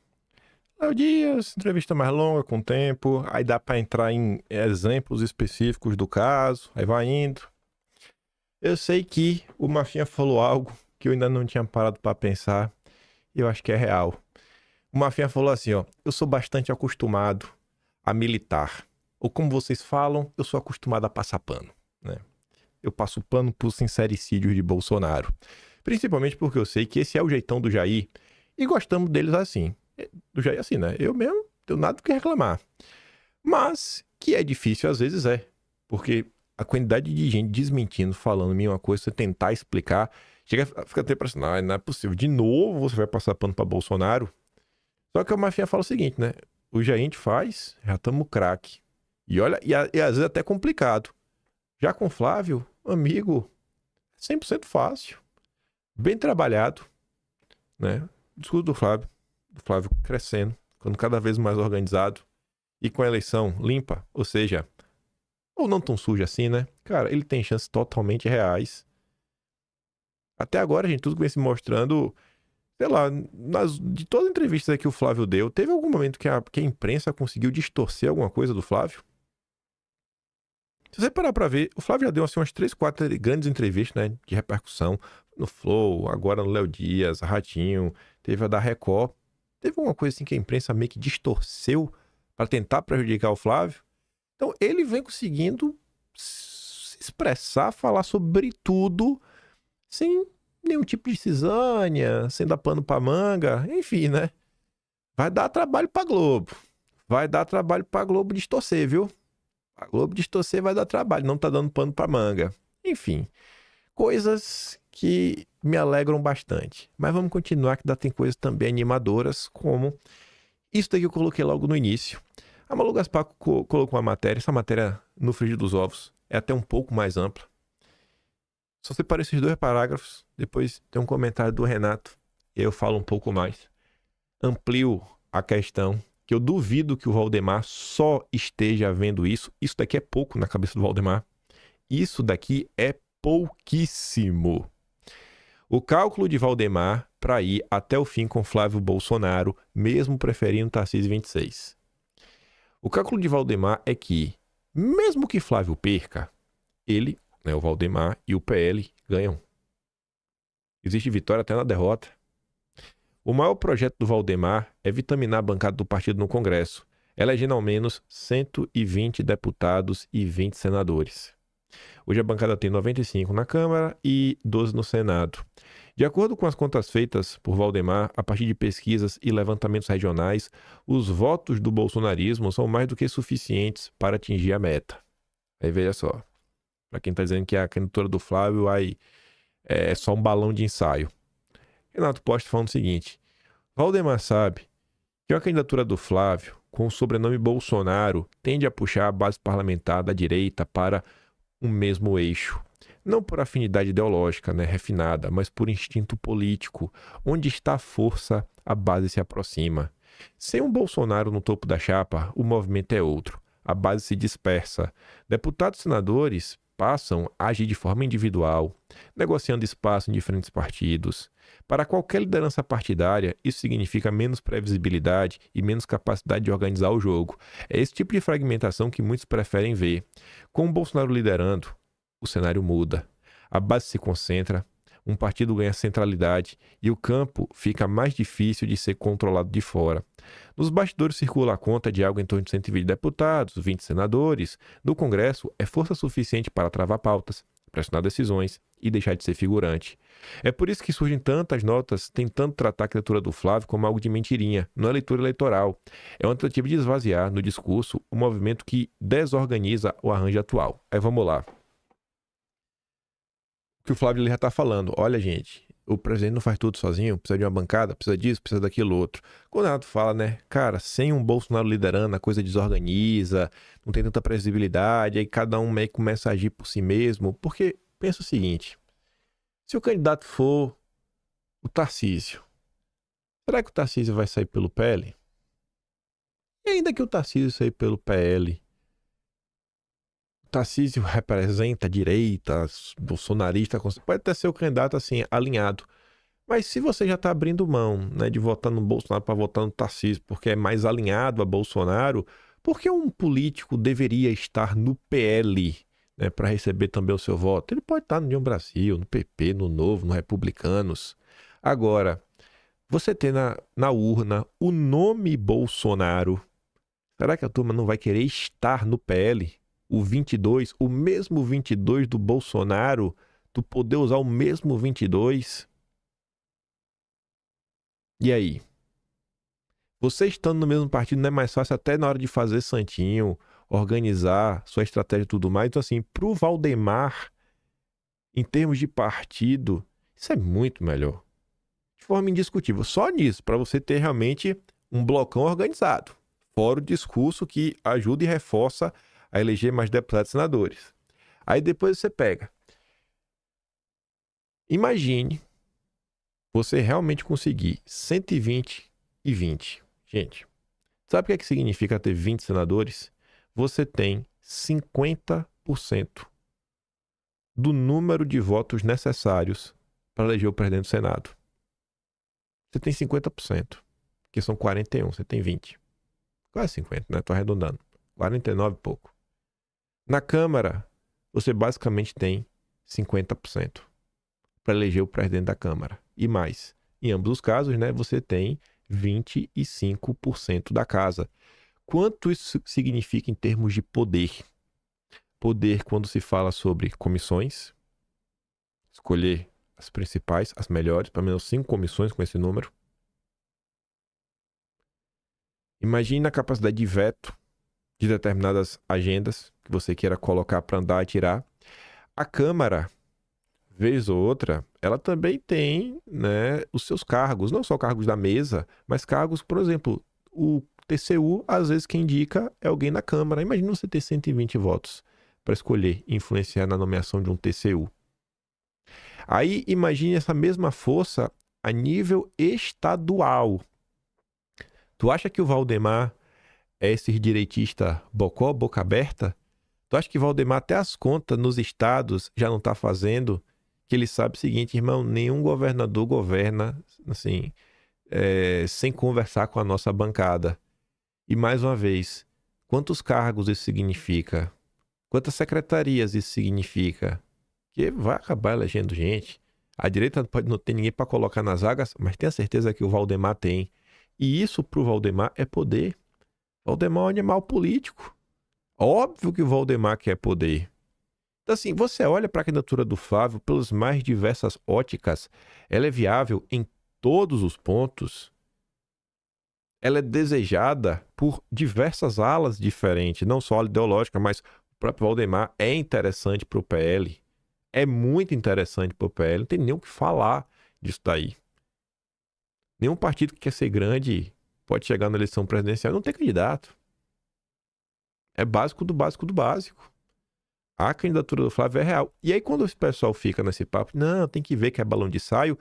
J: Léo Dias, entrevista mais longa, com tempo, aí dá pra entrar em exemplos específicos do caso, aí vai indo. Eu sei que o Mafinha falou algo que eu ainda não tinha parado pra pensar, e eu acho que é real. O Mafinha falou assim, ó, eu sou bastante acostumado a militar. Ou como vocês falam, eu sou acostumado a passar pano, né? Eu passo pano por sincericídios de Bolsonaro. Principalmente porque eu sei que esse é o jeitão do Jair, e gostamos deles assim. Do Jair assim, né? Eu mesmo tenho nada do que reclamar. Mas que é difícil às vezes porque a quantidade de gente desmentindo, falando a mesma coisa, você tentar explicar, fica até parecendo, não é possível. De novo você vai passar pano pra Bolsonaro? Só que a Mafinha fala o seguinte, né? O Jair a gente faz, já estamos craque. E olha, e às vezes até complicado. Já com Flávio, amigo, 100% fácil. Bem trabalhado, né? O discurso do Flávio crescendo, ficando cada vez mais organizado e com a eleição limpa, ou seja, ou não tão suja assim, né? Cara, ele tem chances totalmente reais. Até agora, gente, tudo que vem se mostrando, sei lá, de todas as entrevistas que o Flávio deu, teve algum momento que a imprensa conseguiu distorcer alguma coisa do Flávio? Se você parar pra ver, o Flávio já deu assim umas 3, 4 grandes entrevistas, né, de repercussão no Flow, agora no Léo Dias, Ratinho, teve a da Record. Teve alguma coisa assim que a imprensa meio que distorceu para tentar prejudicar o Flávio. Então ele vem conseguindo se expressar, falar sobre tudo, sem nenhum tipo de cisânia, sem dar pano pra manga, enfim, né? Vai dar trabalho pra Globo. Vai dar trabalho pra Globo distorcer, viu? A Globo distorcer vai dar trabalho, não tá dando pano pra manga. Enfim, coisas que me alegram bastante. Mas vamos continuar, que tem coisas também animadoras, como isso daqui que eu coloquei logo no início. A Malu Gaspar colocou uma matéria, essa matéria no frigir dos ovos é até um pouco mais ampla. Só separei esses 2 parágrafos, depois tem um comentário do Renato, e aí eu falo um pouco mais. Amplio a questão, que eu duvido que o Valdemar só esteja vendo isso. Isso daqui é pouco na cabeça do Valdemar. Isso daqui é pouquíssimo. O cálculo de Valdemar para ir até o fim com Flávio Bolsonaro, mesmo preferindo Tarcísio 26. O cálculo de Valdemar é que, mesmo que Flávio perca, ele, né, o Valdemar e o PL ganham. Existe vitória até na derrota. O maior projeto do Valdemar é vitaminar a bancada do partido no Congresso, elegendo ao menos 120 deputados e 20 senadores. Hoje a bancada tem 95 na Câmara e 12 no Senado. De acordo com as contas feitas por Valdemar, a partir de pesquisas e levantamentos regionais, os votos do bolsonarismo são mais do que suficientes para atingir a meta. Aí veja só, para quem está dizendo que a candidatura do Flávio é só um balão de ensaio. Renato Posta falando o seguinte: Valdemar sabe que a candidatura do Flávio, com o sobrenome Bolsonaro, tende a puxar a base parlamentar da direita para um mesmo eixo. Não por afinidade ideológica, né, refinada, mas por instinto político. Onde está a força, a base se aproxima. Sem um Bolsonaro no topo da chapa, o movimento é outro. A base se dispersa. Deputados e senadores passam a agir de forma individual, negociando espaço em diferentes partidos. Para qualquer liderança partidária, isso significa menos previsibilidade e menos capacidade de organizar o jogo. É esse tipo de fragmentação que muitos preferem ver. Com o Bolsonaro liderando, o cenário muda. A base se concentra, um partido ganha centralidade e o campo fica mais difícil de ser controlado de fora. Nos bastidores circula a conta de algo em torno de 120 deputados, 20 senadores. No Congresso, é força suficiente para travar pautas, pressionar decisões e deixar de ser figurante. É por isso que surgem tantas notas tentando tratar a candidatura do Flávio como algo de mentirinha, não é leitura eleitoral. É uma tentativa de esvaziar no discurso o movimento que desorganiza o arranjo atual. Aí vamos lá. que o Flávio já tá falando. Olha, gente, o presidente não faz tudo sozinho, precisa de uma bancada, precisa disso, precisa daquilo outro. Quando o Renato fala, né, cara, sem um Bolsonaro liderando, a coisa desorganiza, não tem tanta previsibilidade, aí cada um meio que começa a agir por si mesmo. Porque, pensa o seguinte, se o candidato for o Tarcísio, será que o Tarcísio vai sair pelo PL? E ainda que o Tarcísio sair pelo PL, o Tarcísio representa a direita, bolsonarista, pode até ser o candidato assim, alinhado. Mas se você já está abrindo mão, né, de votar no Bolsonaro para votar no Tarcísio, porque é mais alinhado a Bolsonaro, por que um político deveria estar no PL, né, para receber também o seu voto? Ele pode estar no União Brasil, no PP, no Novo, no Republicanos. Agora, você ter na urna o nome Bolsonaro, será que a turma não vai querer estar no PL? O 22, o mesmo 22 do Bolsonaro, tu poder usar o mesmo 22? E aí? Você estando no mesmo partido não é mais fácil até na hora de fazer santinho, organizar sua estratégia e tudo mais? Então assim, pro Valdemar, em termos de partido, isso é muito melhor. De forma indiscutível. Só nisso, para você ter realmente um blocão organizado. Fora o discurso que ajuda e reforça a eleger mais deputados e senadores. Aí depois você pega. Imagine você realmente conseguir 120 e 20. Gente, sabe o que é que significa ter 20 senadores? Você tem 50% do número de votos necessários para eleger o presidente do Senado. Você tem 50%, que são 41, você tem 20. Quase 50, né? Tô arredondando. 49 e pouco. Na Câmara, você basicamente tem 50% para eleger o presidente da Câmara. E mais, em ambos os casos, né, você tem 25% da casa. Quanto isso significa em termos de poder? Poder quando se fala sobre comissões, escolher as principais, as melhores, pelo menos 5 comissões com esse número. Imagine a capacidade de veto de determinadas agendas que você queira colocar para andar e tirar. A Câmara, vez ou outra, ela também tem, né, os seus cargos, não só cargos da mesa, mas cargos, por exemplo, o TCU, às vezes quem indica é alguém da Câmara. Imagina você ter 120 votos para escolher e influenciar na nomeação de um TCU. Aí imagine essa mesma força a nível estadual. Tu acha que o Valdemar é esse direitista bocó, boca aberta? Tu acha que o Valdemar até as contas nos estados já não está fazendo? Que ele sabe o seguinte, irmão, nenhum governador governa assim, sem conversar com a nossa bancada. E mais uma vez, quantos cargos isso significa? Quantas secretarias isso significa? Que vai acabar elegendo gente. A direita pode não ter ninguém para colocar nas vagas, mas tenha certeza que o Valdemar tem. E isso pro Valdemar é poder. Valdemar é um animal político. Óbvio que o Valdemar quer poder. Então assim, você olha para a candidatura do Flávio pelas mais diversas óticas. Ela é viável em todos os pontos. Ela é desejada por diversas alas diferentes. Não só a ideológica, mas o próprio Valdemar é interessante para o PL. É muito interessante para o PL. Não tem nem o que falar disso daí. Nenhum partido que quer ser grande pode chegar na eleição presidencial e não ter candidato. É básico do básico do básico. A candidatura do Flávio é real. E aí quando o pessoal fica nesse papo, não, tem que ver que é balão de ensaio,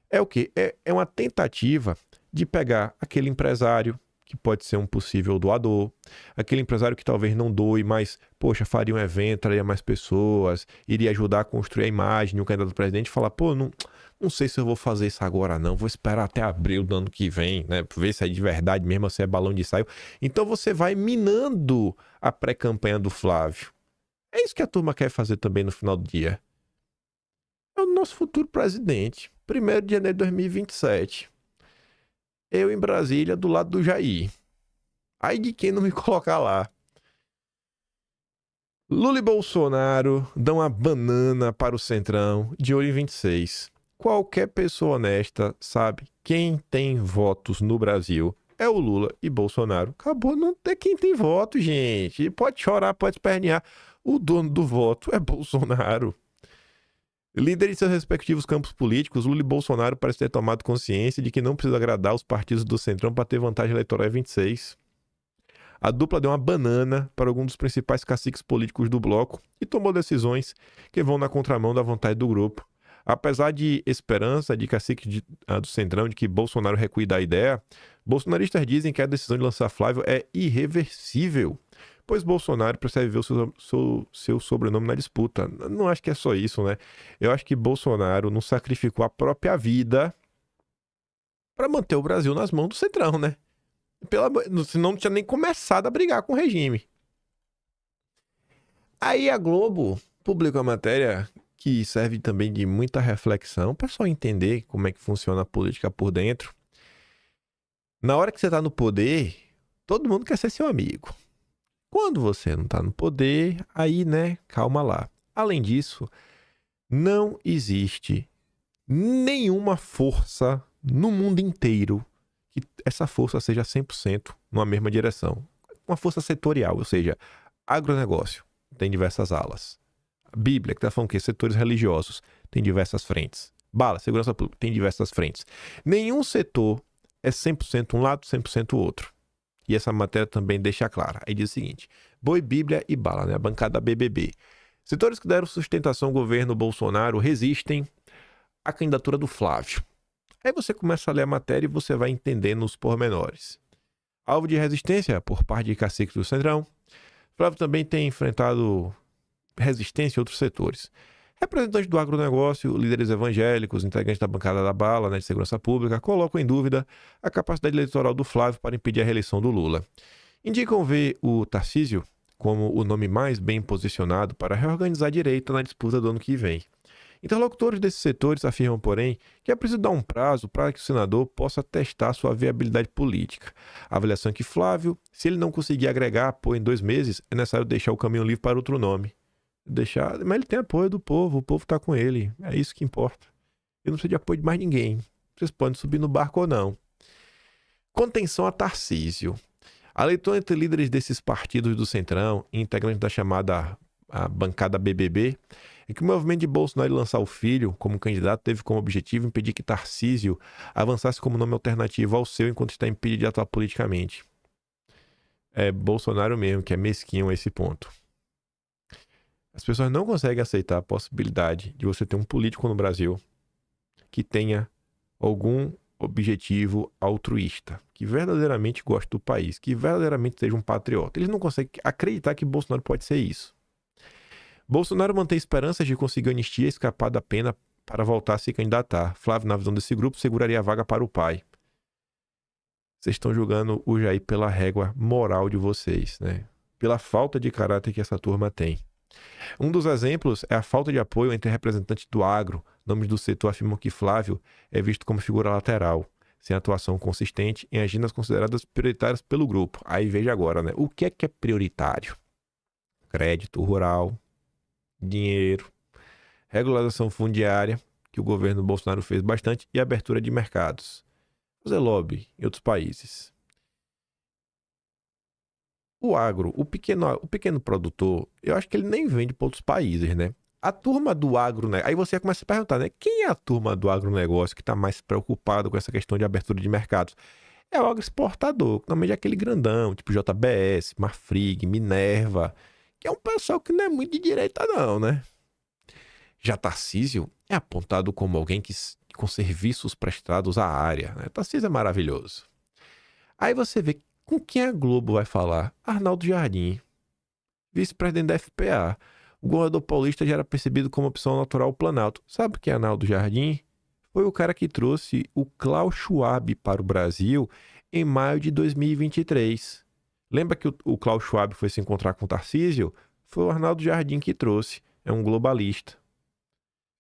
J: é o quê? É uma tentativa de pegar aquele empresário que pode ser um possível doador, aquele empresário que talvez não doe, mas, poxa, faria um evento, traria mais pessoas, iria ajudar a construir a imagem de um candidato a presidente e falar, pô, não sei se eu vou fazer isso agora não, vou esperar até abril do ano que vem, né, ver se é de verdade mesmo, se é balão de ensaio. Então você vai minando a pré-campanha do Flávio. É isso que a turma quer fazer também no final do dia. É o nosso futuro presidente, 1º de janeiro de 2027. Eu em Brasília, do lado do Jair. Aí de quem não me colocar lá. Lula e Bolsonaro dão uma banana para o Centrão de olho em 26. Qualquer pessoa honesta sabe quem tem votos no Brasil é o Lula e Bolsonaro. Acabou, não ter quem tem voto, gente. Pode chorar, pode espernear. O dono do voto é Bolsonaro. Líderes de seus respectivos campos políticos, Lula e Bolsonaro parecem ter tomado consciência de que não precisa agradar os partidos do Centrão para ter vantagem eleitoral em 26. A dupla deu uma banana para alguns dos principais caciques políticos do bloco e tomou decisões que vão na contramão da vontade do grupo. Apesar de esperança de cacique do Centrão de que Bolsonaro recue da ideia, bolsonaristas dizem que a decisão de lançar Flávio é irreversível, pois Bolsonaro precisa ver o seu sobrenome na disputa. Não acho que é só isso, né? Eu acho que Bolsonaro não sacrificou a própria vida para manter o Brasil nas mãos do Centrão, né? Senão não tinha nem começado a brigar com o regime. Aí a Globo publicou a matéria que serve também de muita reflexão para só entender como é que funciona a política por dentro. Na hora que você está no poder, todo mundo quer ser seu amigo. Quando você não está no poder, aí, né, calma lá. Além disso, não existe nenhuma força no mundo inteiro que essa força seja 100% numa mesma direção. Uma força setorial, ou seja, agronegócio tem diversas alas. A Bíblia, que está falando que setores religiosos tem diversas frentes. Bala, segurança pública, tem diversas frentes. Nenhum setor é 100% um lado, 100% o outro. E essa matéria também deixa clara. Aí diz o seguinte: Boi, Bíblia e Bala, né? A bancada BBB. Setores que deram sustentação ao governo Bolsonaro resistem à candidatura do Flávio. Aí você começa a ler a matéria e você vai entendendo os pormenores. Alvo de resistência por parte de caciques do Centrão. Flávio também tem enfrentado resistência em outros setores. Representantes do agronegócio, líderes evangélicos, integrantes da bancada da Bala, né, de segurança pública, colocam em dúvida a capacidade eleitoral do Flávio para impedir a reeleição do Lula. Indicam ver o Tarcísio como o nome mais bem posicionado para reorganizar a direita na disputa do ano que vem. Interlocutores desses setores afirmam, porém, que é preciso dar um prazo para que o senador possa testar sua viabilidade política. A avaliação é que Flávio, se ele não conseguir agregar apoio em 2 meses, é necessário deixar o caminho livre para outro nome. Mas ele tem apoio do povo, o povo está com ele, é isso que importa. Ele não precisa de apoio de mais ninguém. Vocês podem subir no barco ou não. Contenção a Tarcísio. A leitura entre líderes desses partidos do Centrão e integrantes da chamada a bancada BBB é que o movimento de Bolsonaro lançar o filho como candidato teve como objetivo impedir que Tarcísio avançasse como nome alternativo ao seu enquanto está impedido de atuar politicamente. É Bolsonaro mesmo que é mesquinho a esse ponto. As pessoas não conseguem aceitar a possibilidade de você ter um político no Brasil que tenha algum objetivo altruísta, que verdadeiramente goste do país, que verdadeiramente seja um patriota. Eles não conseguem acreditar que Bolsonaro pode ser isso. Bolsonaro mantém esperanças de conseguir anistia e escapar da pena para voltar a se candidatar. Flávio, na visão desse grupo, seguraria a vaga para o pai. Vocês estão julgando o Jair pela régua moral de vocês, né? Pela falta de caráter que essa turma tem. Um dos exemplos é a falta de apoio entre representantes do agro. Nomes do setor afirmam que Flávio é visto como figura lateral, sem atuação consistente em agendas consideradas prioritárias pelo grupo. Aí veja agora, né? O que é prioritário? Crédito rural, dinheiro, regularização fundiária, que o governo Bolsonaro fez bastante, e abertura de mercados. Fazer lobby em outros países. O agro, o pequeno produtor, eu acho que ele nem vende para outros países, né? A turma do agro, né? Aí você começa a perguntar, né? Quem é a turma do agronegócio que está mais preocupado com essa questão de abertura de mercados? É o agroexportador, que normalmente é aquele grandão, tipo JBS, Marfrig, Minerva, que é um pessoal que não é muito de direita não, né? Já Tarcísio é apontado como alguém com serviços prestados à área, né? Tarcísio é maravilhoso. Aí você vê com quem a Globo vai falar? Arnaldo Jardim, vice-presidente da FPA. O governador paulista já era percebido como opção natural ao Planalto. Sabe quem é Arnaldo Jardim? Foi o cara que trouxe o Klaus Schwab para o Brasil em maio de 2023. Lembra que o Klaus Schwab foi se encontrar com o Tarcísio? Foi o Arnaldo Jardim que trouxe. É um globalista.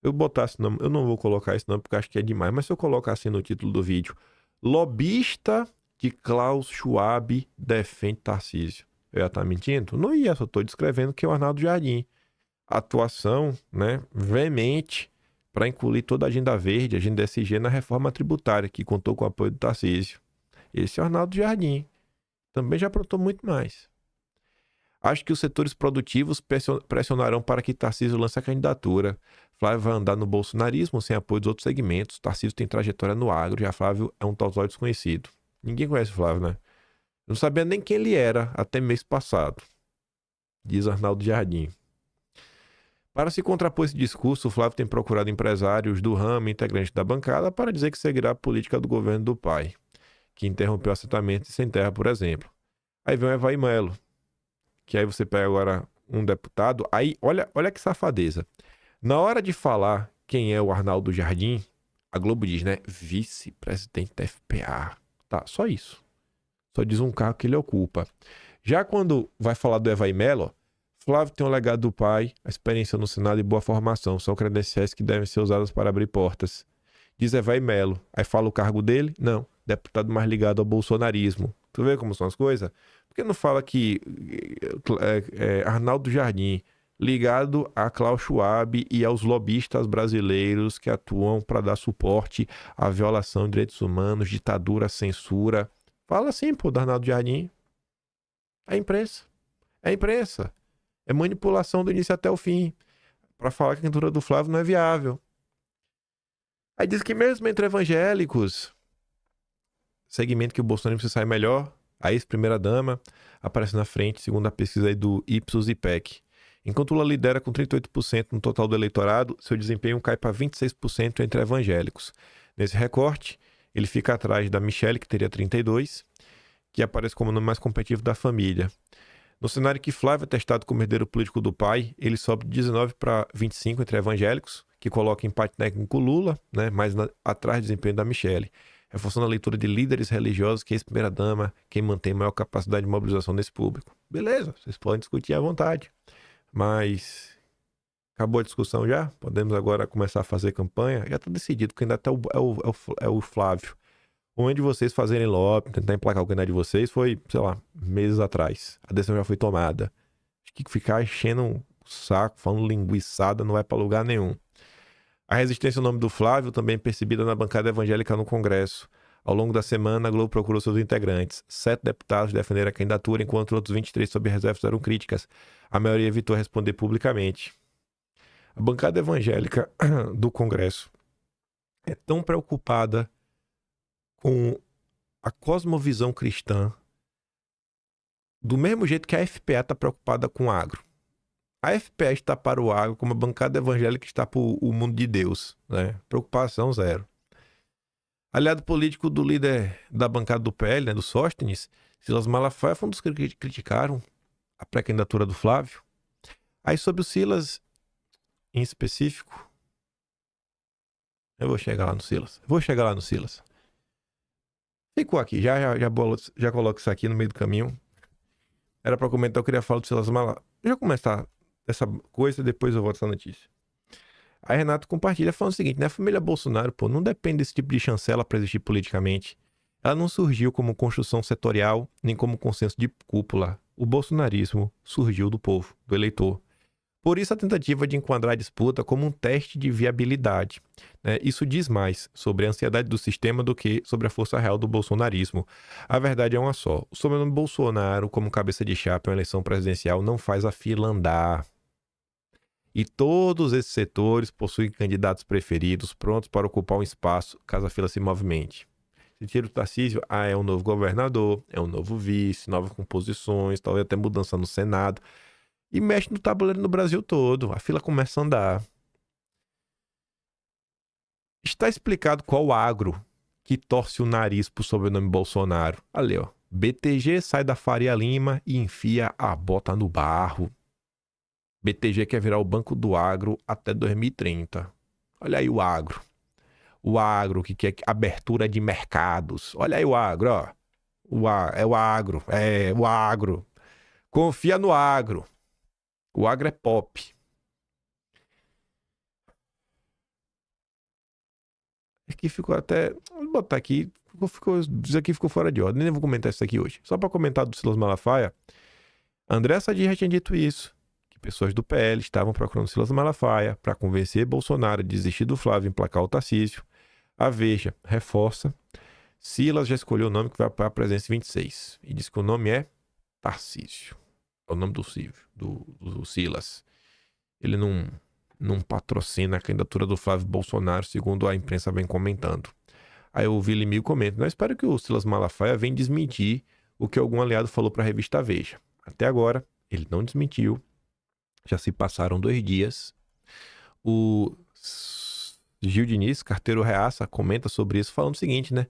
J: Eu botasse nome, eu não vou colocar esse nome porque acho que é demais, mas se eu colocasse no título do vídeo, lobista de Klaus Schwab defende Tarcísio, eu ia estar mentindo? Não ia, só estou descrevendo que é o Arnaldo Jardim. Atuação, né, veemente para incluir toda a agenda verde, a agenda SG na reforma tributária, que contou com o apoio do Tarcísio. Esse é o Arnaldo Jardim. Também já aprontou muito mais. Acho que os setores produtivos pressionarão para que Tarcísio lance a candidatura. Flávio vai andar no bolsonarismo sem apoio dos outros segmentos. Tarcísio tem trajetória no agro, já Flávio é um total desconhecido. Ninguém conhece o Flávio, né? Eu não sabia nem quem ele era até mês passado, diz Arnaldo Jardim. Para se contrapor esse discurso, o Flávio tem procurado empresários do ramo e integrantes da bancada para dizer que seguirá a política do governo do pai, que interrompeu assentamentos sem terra, por exemplo. Aí vem o Evaí Melo, que aí você pega agora um deputado, aí olha que safadeza. Na hora de falar quem é o Arnaldo Jardim, a Globo diz, né? Vice-presidente da FPA. Tá, só isso. Só diz um cargo que ele ocupa. Já quando vai falar do Evaí Melo, Flávio tem o legado do pai, a experiência no Senado e boa formação. São credenciais que devem ser usadas para abrir portas. Diz Evaí Melo. Aí fala o cargo dele? Não. Deputado mais ligado ao bolsonarismo. Tu vê como são as coisas? Por que não fala que Arnaldo Jardim, ligado a Klaus Schwab e aos lobistas brasileiros que atuam para dar suporte à violação de direitos humanos, ditadura, censura? Fala assim, pô, do Arnaldo Jardim. É imprensa. É imprensa. É manipulação do início até o fim. Para falar que a candidatura do Flávio não é viável. Aí diz que mesmo entre evangélicos, segmento que o Bolsonaro se sai melhor, a ex-primeira-dama aparece na frente, segundo a pesquisa aí do Ipsos IPEC. Enquanto Lula lidera com 38% no total do eleitorado, seu desempenho cai para 26% entre evangélicos. Nesse recorte, ele fica atrás da Michelle, que teria 32%, que aparece como o nome mais competitivo da família. No cenário que Flávio é testado como herdeiro político do pai, ele sobe de 19 para 25 entre evangélicos, que coloca empate técnico com Lula, né, mais atrás do desempenho da Michelle, reforçando a leitura de líderes religiosos, que é ex-primeira-dama, quem mantém maior capacidade de mobilização desse público. Beleza, vocês podem discutir à vontade, mas acabou a discussão já? Podemos agora começar a fazer campanha? Já está decidido, porque ainda até é o Flávio. O de vocês fazerem lobby, tentar emplacar o candidato de vocês foi, sei lá, meses atrás. A decisão já foi tomada. Acho que ficar enchendo o saco, falando linguiçada, não vai para lugar nenhum. A resistência ao nome do Flávio também é percebida na bancada evangélica no Congresso. Ao longo da semana, a Globo procurou seus integrantes. 7 deputados defenderam a candidatura, enquanto outros 23 sob reserva fizeram críticas. A maioria evitou responder publicamente. A bancada evangélica do Congresso é tão preocupada com a cosmovisão cristã do mesmo jeito que a FPA está preocupada com o agro. A FPA está para o agro como a bancada evangélica está para o mundo de Deus, né? Preocupação zero. Aliado político do líder da bancada do PL, né, do Sóstenes, Silas Malafaia, foi um dos que criticaram a pré-candidatura do Flávio. Aí sobre o Silas em específico, eu vou chegar lá no Silas. Ficou aqui, já coloco isso aqui no meio do caminho. Era para comentar, eu queria falar do Silas Malafaia. Deixa eu começar essa coisa, depois eu volto essa notícia. Aí Renato compartilha falando o seguinte, né? A família Bolsonaro, pô, não depende desse tipo de chancela para existir politicamente. Ela não surgiu como construção setorial, nem como consenso de cúpula. O bolsonarismo surgiu do povo, do eleitor. Por isso a tentativa de enquadrar a disputa como um teste de viabilidade, né? Isso diz mais sobre a ansiedade do sistema do que sobre a força real do bolsonarismo. A verdade é uma só. O sobrenome Bolsonaro, como cabeça de chapa em uma eleição presidencial, não faz a fila andar. E todos esses setores possuem candidatos preferidos, prontos para ocupar um espaço caso a fila se movimente. Se tira o Tarcísio, é um novo governador, é um novo vice, novas composições, talvez até mudança no Senado. E mexe no tabuleiro no Brasil todo. A fila começa a andar. Está explicado qual agro que torce o nariz pro sobrenome Bolsonaro. Ali, ó. BTG sai da Faria Lima e enfia a bota no barro. BTG quer virar o banco do agro até 2030. Olha aí o agro. O agro que quer abertura de mercados. Olha aí o agro, ó. É o agro. Confia no agro. O agro é pop. Aqui ficou até... Vou botar aqui. Isso aqui ficou fora de ordem. Nem vou comentar isso aqui hoje. Só para comentar do Silas Malafaia. André Sadia já tinha dito isso. Que pessoas do PL estavam procurando Silas Malafaia para convencer Bolsonaro a desistir do Flávio e emplacar o Tarcísio. A Veja reforça. Silas já escolheu o nome que vai para a presença 26. E diz que o nome é Tarcísio. É o nome do Silas. Ele não não patrocina a candidatura do Flávio Bolsonaro, segundo a imprensa vem comentando. Aí o Vilimil comenta, eu espero que o Silas Malafaia venha desmentir o que algum aliado falou para a revista Veja. Até agora, ele não desmentiu. Já se passaram 2 dias. O Gil Diniz, carteiro reaça, comenta sobre isso, falando o seguinte, né?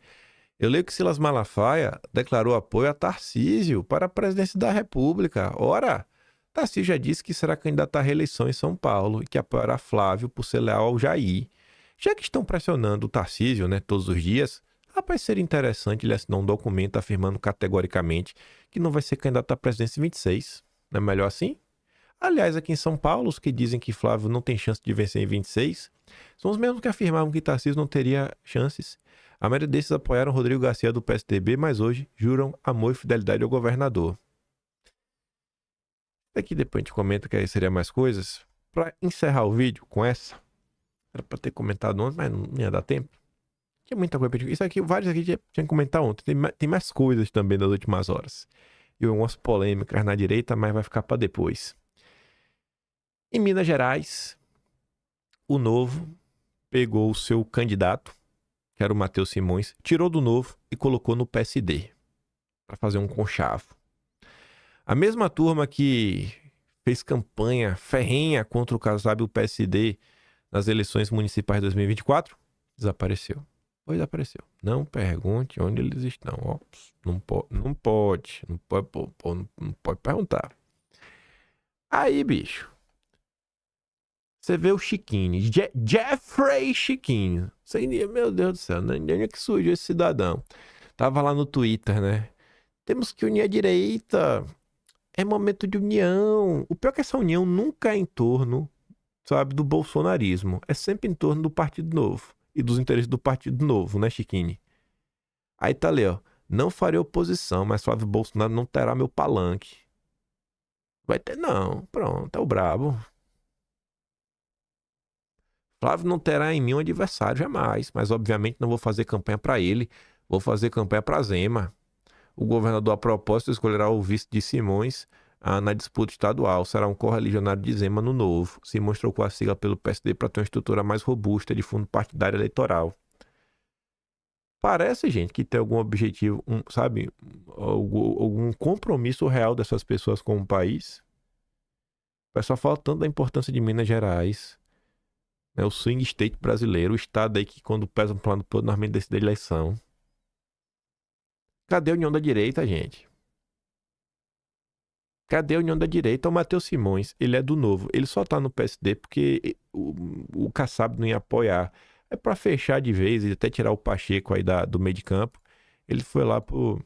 J: Eu leio que Silas Malafaia declarou apoio a Tarcísio para a presidência da República. Ora, Tarcísio já disse que será candidato à reeleição em São Paulo e que apoiará Flávio por ser leal ao Jair. Já que estão pressionando o Tarcísio, né, todos os dias, rapaz, seria interessante ele assinar um documento afirmando categoricamente que não vai ser candidato à presidência em 26. Não é melhor assim? Aliás, aqui em São Paulo, os que dizem que Flávio não tem chance de vencer em 26 são os mesmos que afirmavam que Tarcísio não teria chances. A maioria desses apoiaram Rodrigo Garcia do PSDB, mas hoje juram amor e fidelidade ao governador. Aqui depois a gente comenta que aí seria mais coisas. Para encerrar o vídeo com essa, era para ter comentado ontem, mas não ia dar tempo. Tinha muita coisa pra... Isso aqui, vários aqui tinha que comentar ontem. Tem mais coisas também das últimas horas. E algumas polêmicas na direita, mas vai ficar para depois. Em Minas Gerais, o Novo pegou o seu candidato, que era o Matheus Simões, tirou do Novo e colocou no PSD, para fazer um conchavo. A mesma turma que fez campanha ferrenha contra o Kassab e o PSD nas eleições municipais de 2024, desapareceu. Pois apareceu. Não pergunte onde eles estão. Ó, não pode perguntar. Aí, bicho, você vê o Chiquinho, Jeffrey Chiquinho. Meu Deus do céu, onde é que surgiu esse cidadão? Tava lá no Twitter, né? Temos que unir a direita. É momento de união. O pior é que essa união nunca é em torno, sabe, do bolsonarismo. É sempre em torno do Partido Novo e dos interesses do Partido Novo, né, Chiquinho? Aí tá ali, ó. Não farei oposição, mas Flávio Bolsonaro não terá meu palanque. Vai ter não. Pronto, é o brabo. Flávio não terá em mim um adversário jamais, mas obviamente não vou fazer campanha para ele, vou fazer campanha para Zema. O governador, a propósito, escolherá o vice de Simões na disputa estadual. Será um correligionário de Zema no Novo. Simões trocou a sigla pelo PSD para ter uma estrutura mais robusta de fundo partidário eleitoral. Parece, gente, que tem algum objetivo, sabe, algum compromisso real dessas pessoas com o país. O pessoal fala tanto da importância de Minas Gerais, né, o swing state brasileiro, o estado aí que quando pesa um plano todo, normalmente decide a eleição. Cadê a união da direita, gente? Cadê a união da direita? O Matheus Simões, ele é do Novo. Ele só tá no PSD porque o Kassab não ia apoiar. É pra fechar de vez e até tirar o Pacheco aí do meio de campo. Ele foi lá pro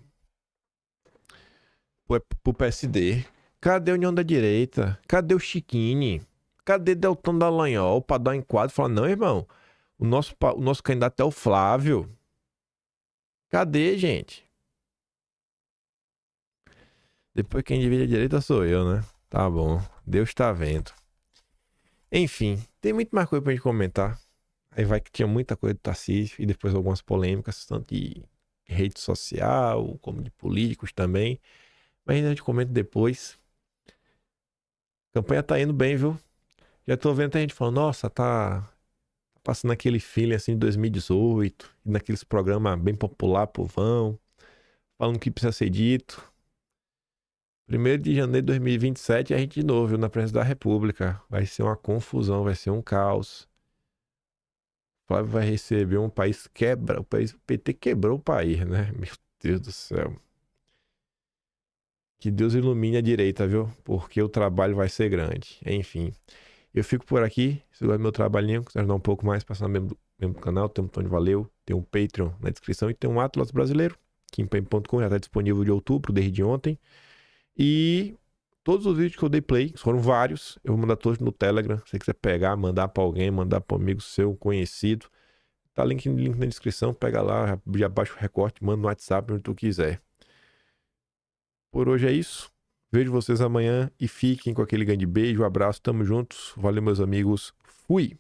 J: PSD. Cadê a união da direita? Cadê o Chiquini? Cadê Deltão Dallagnol pra dar um enquadro e falar, não, irmão, o nosso candidato é o Flávio. Cadê, gente? Depois quem divide a direita sou eu, né? Tá bom. Deus tá vendo. Enfim, tem muito mais coisa pra gente comentar. Aí vai que tinha muita coisa do Tarcísio e depois algumas polêmicas, tanto de rede social, como de políticos também. Mas a gente comenta depois. A campanha tá indo bem, viu? Já tô vendo a gente falando, nossa, tá passando aquele feeling assim de 2018, naqueles programas bem popular, povão, falando que precisa ser dito. 1º de janeiro de 2027 a gente de novo, viu, na presidência da República. Vai ser uma confusão, vai ser um caos. O Flávio vai receber um país quebra. O PT quebrou o país, né? Meu Deus do céu. Que Deus ilumine a direita, viu? Porque o trabalho vai ser grande. Enfim. Eu fico por aqui. Se você gosta do meu trabalhinho, quiser ajudar um pouco mais, passar no mesmo canal, tem um botão de valeu, tem um Patreon na descrição e tem um Atlas Brasileiro, kimpen.com, já está disponível de outubro, desde ontem. E todos os vídeos que eu dei play, foram vários, eu vou mandar todos no Telegram. Se você quiser pegar, mandar pra alguém, mandar pra um amigo seu, conhecido, tá link na descrição, pega lá, já baixa o recorte, manda no WhatsApp, onde tu quiser. Por hoje é isso. Vejo vocês amanhã e fiquem com aquele grande beijo, abraço, tamo juntos. Valeu, meus amigos. Fui!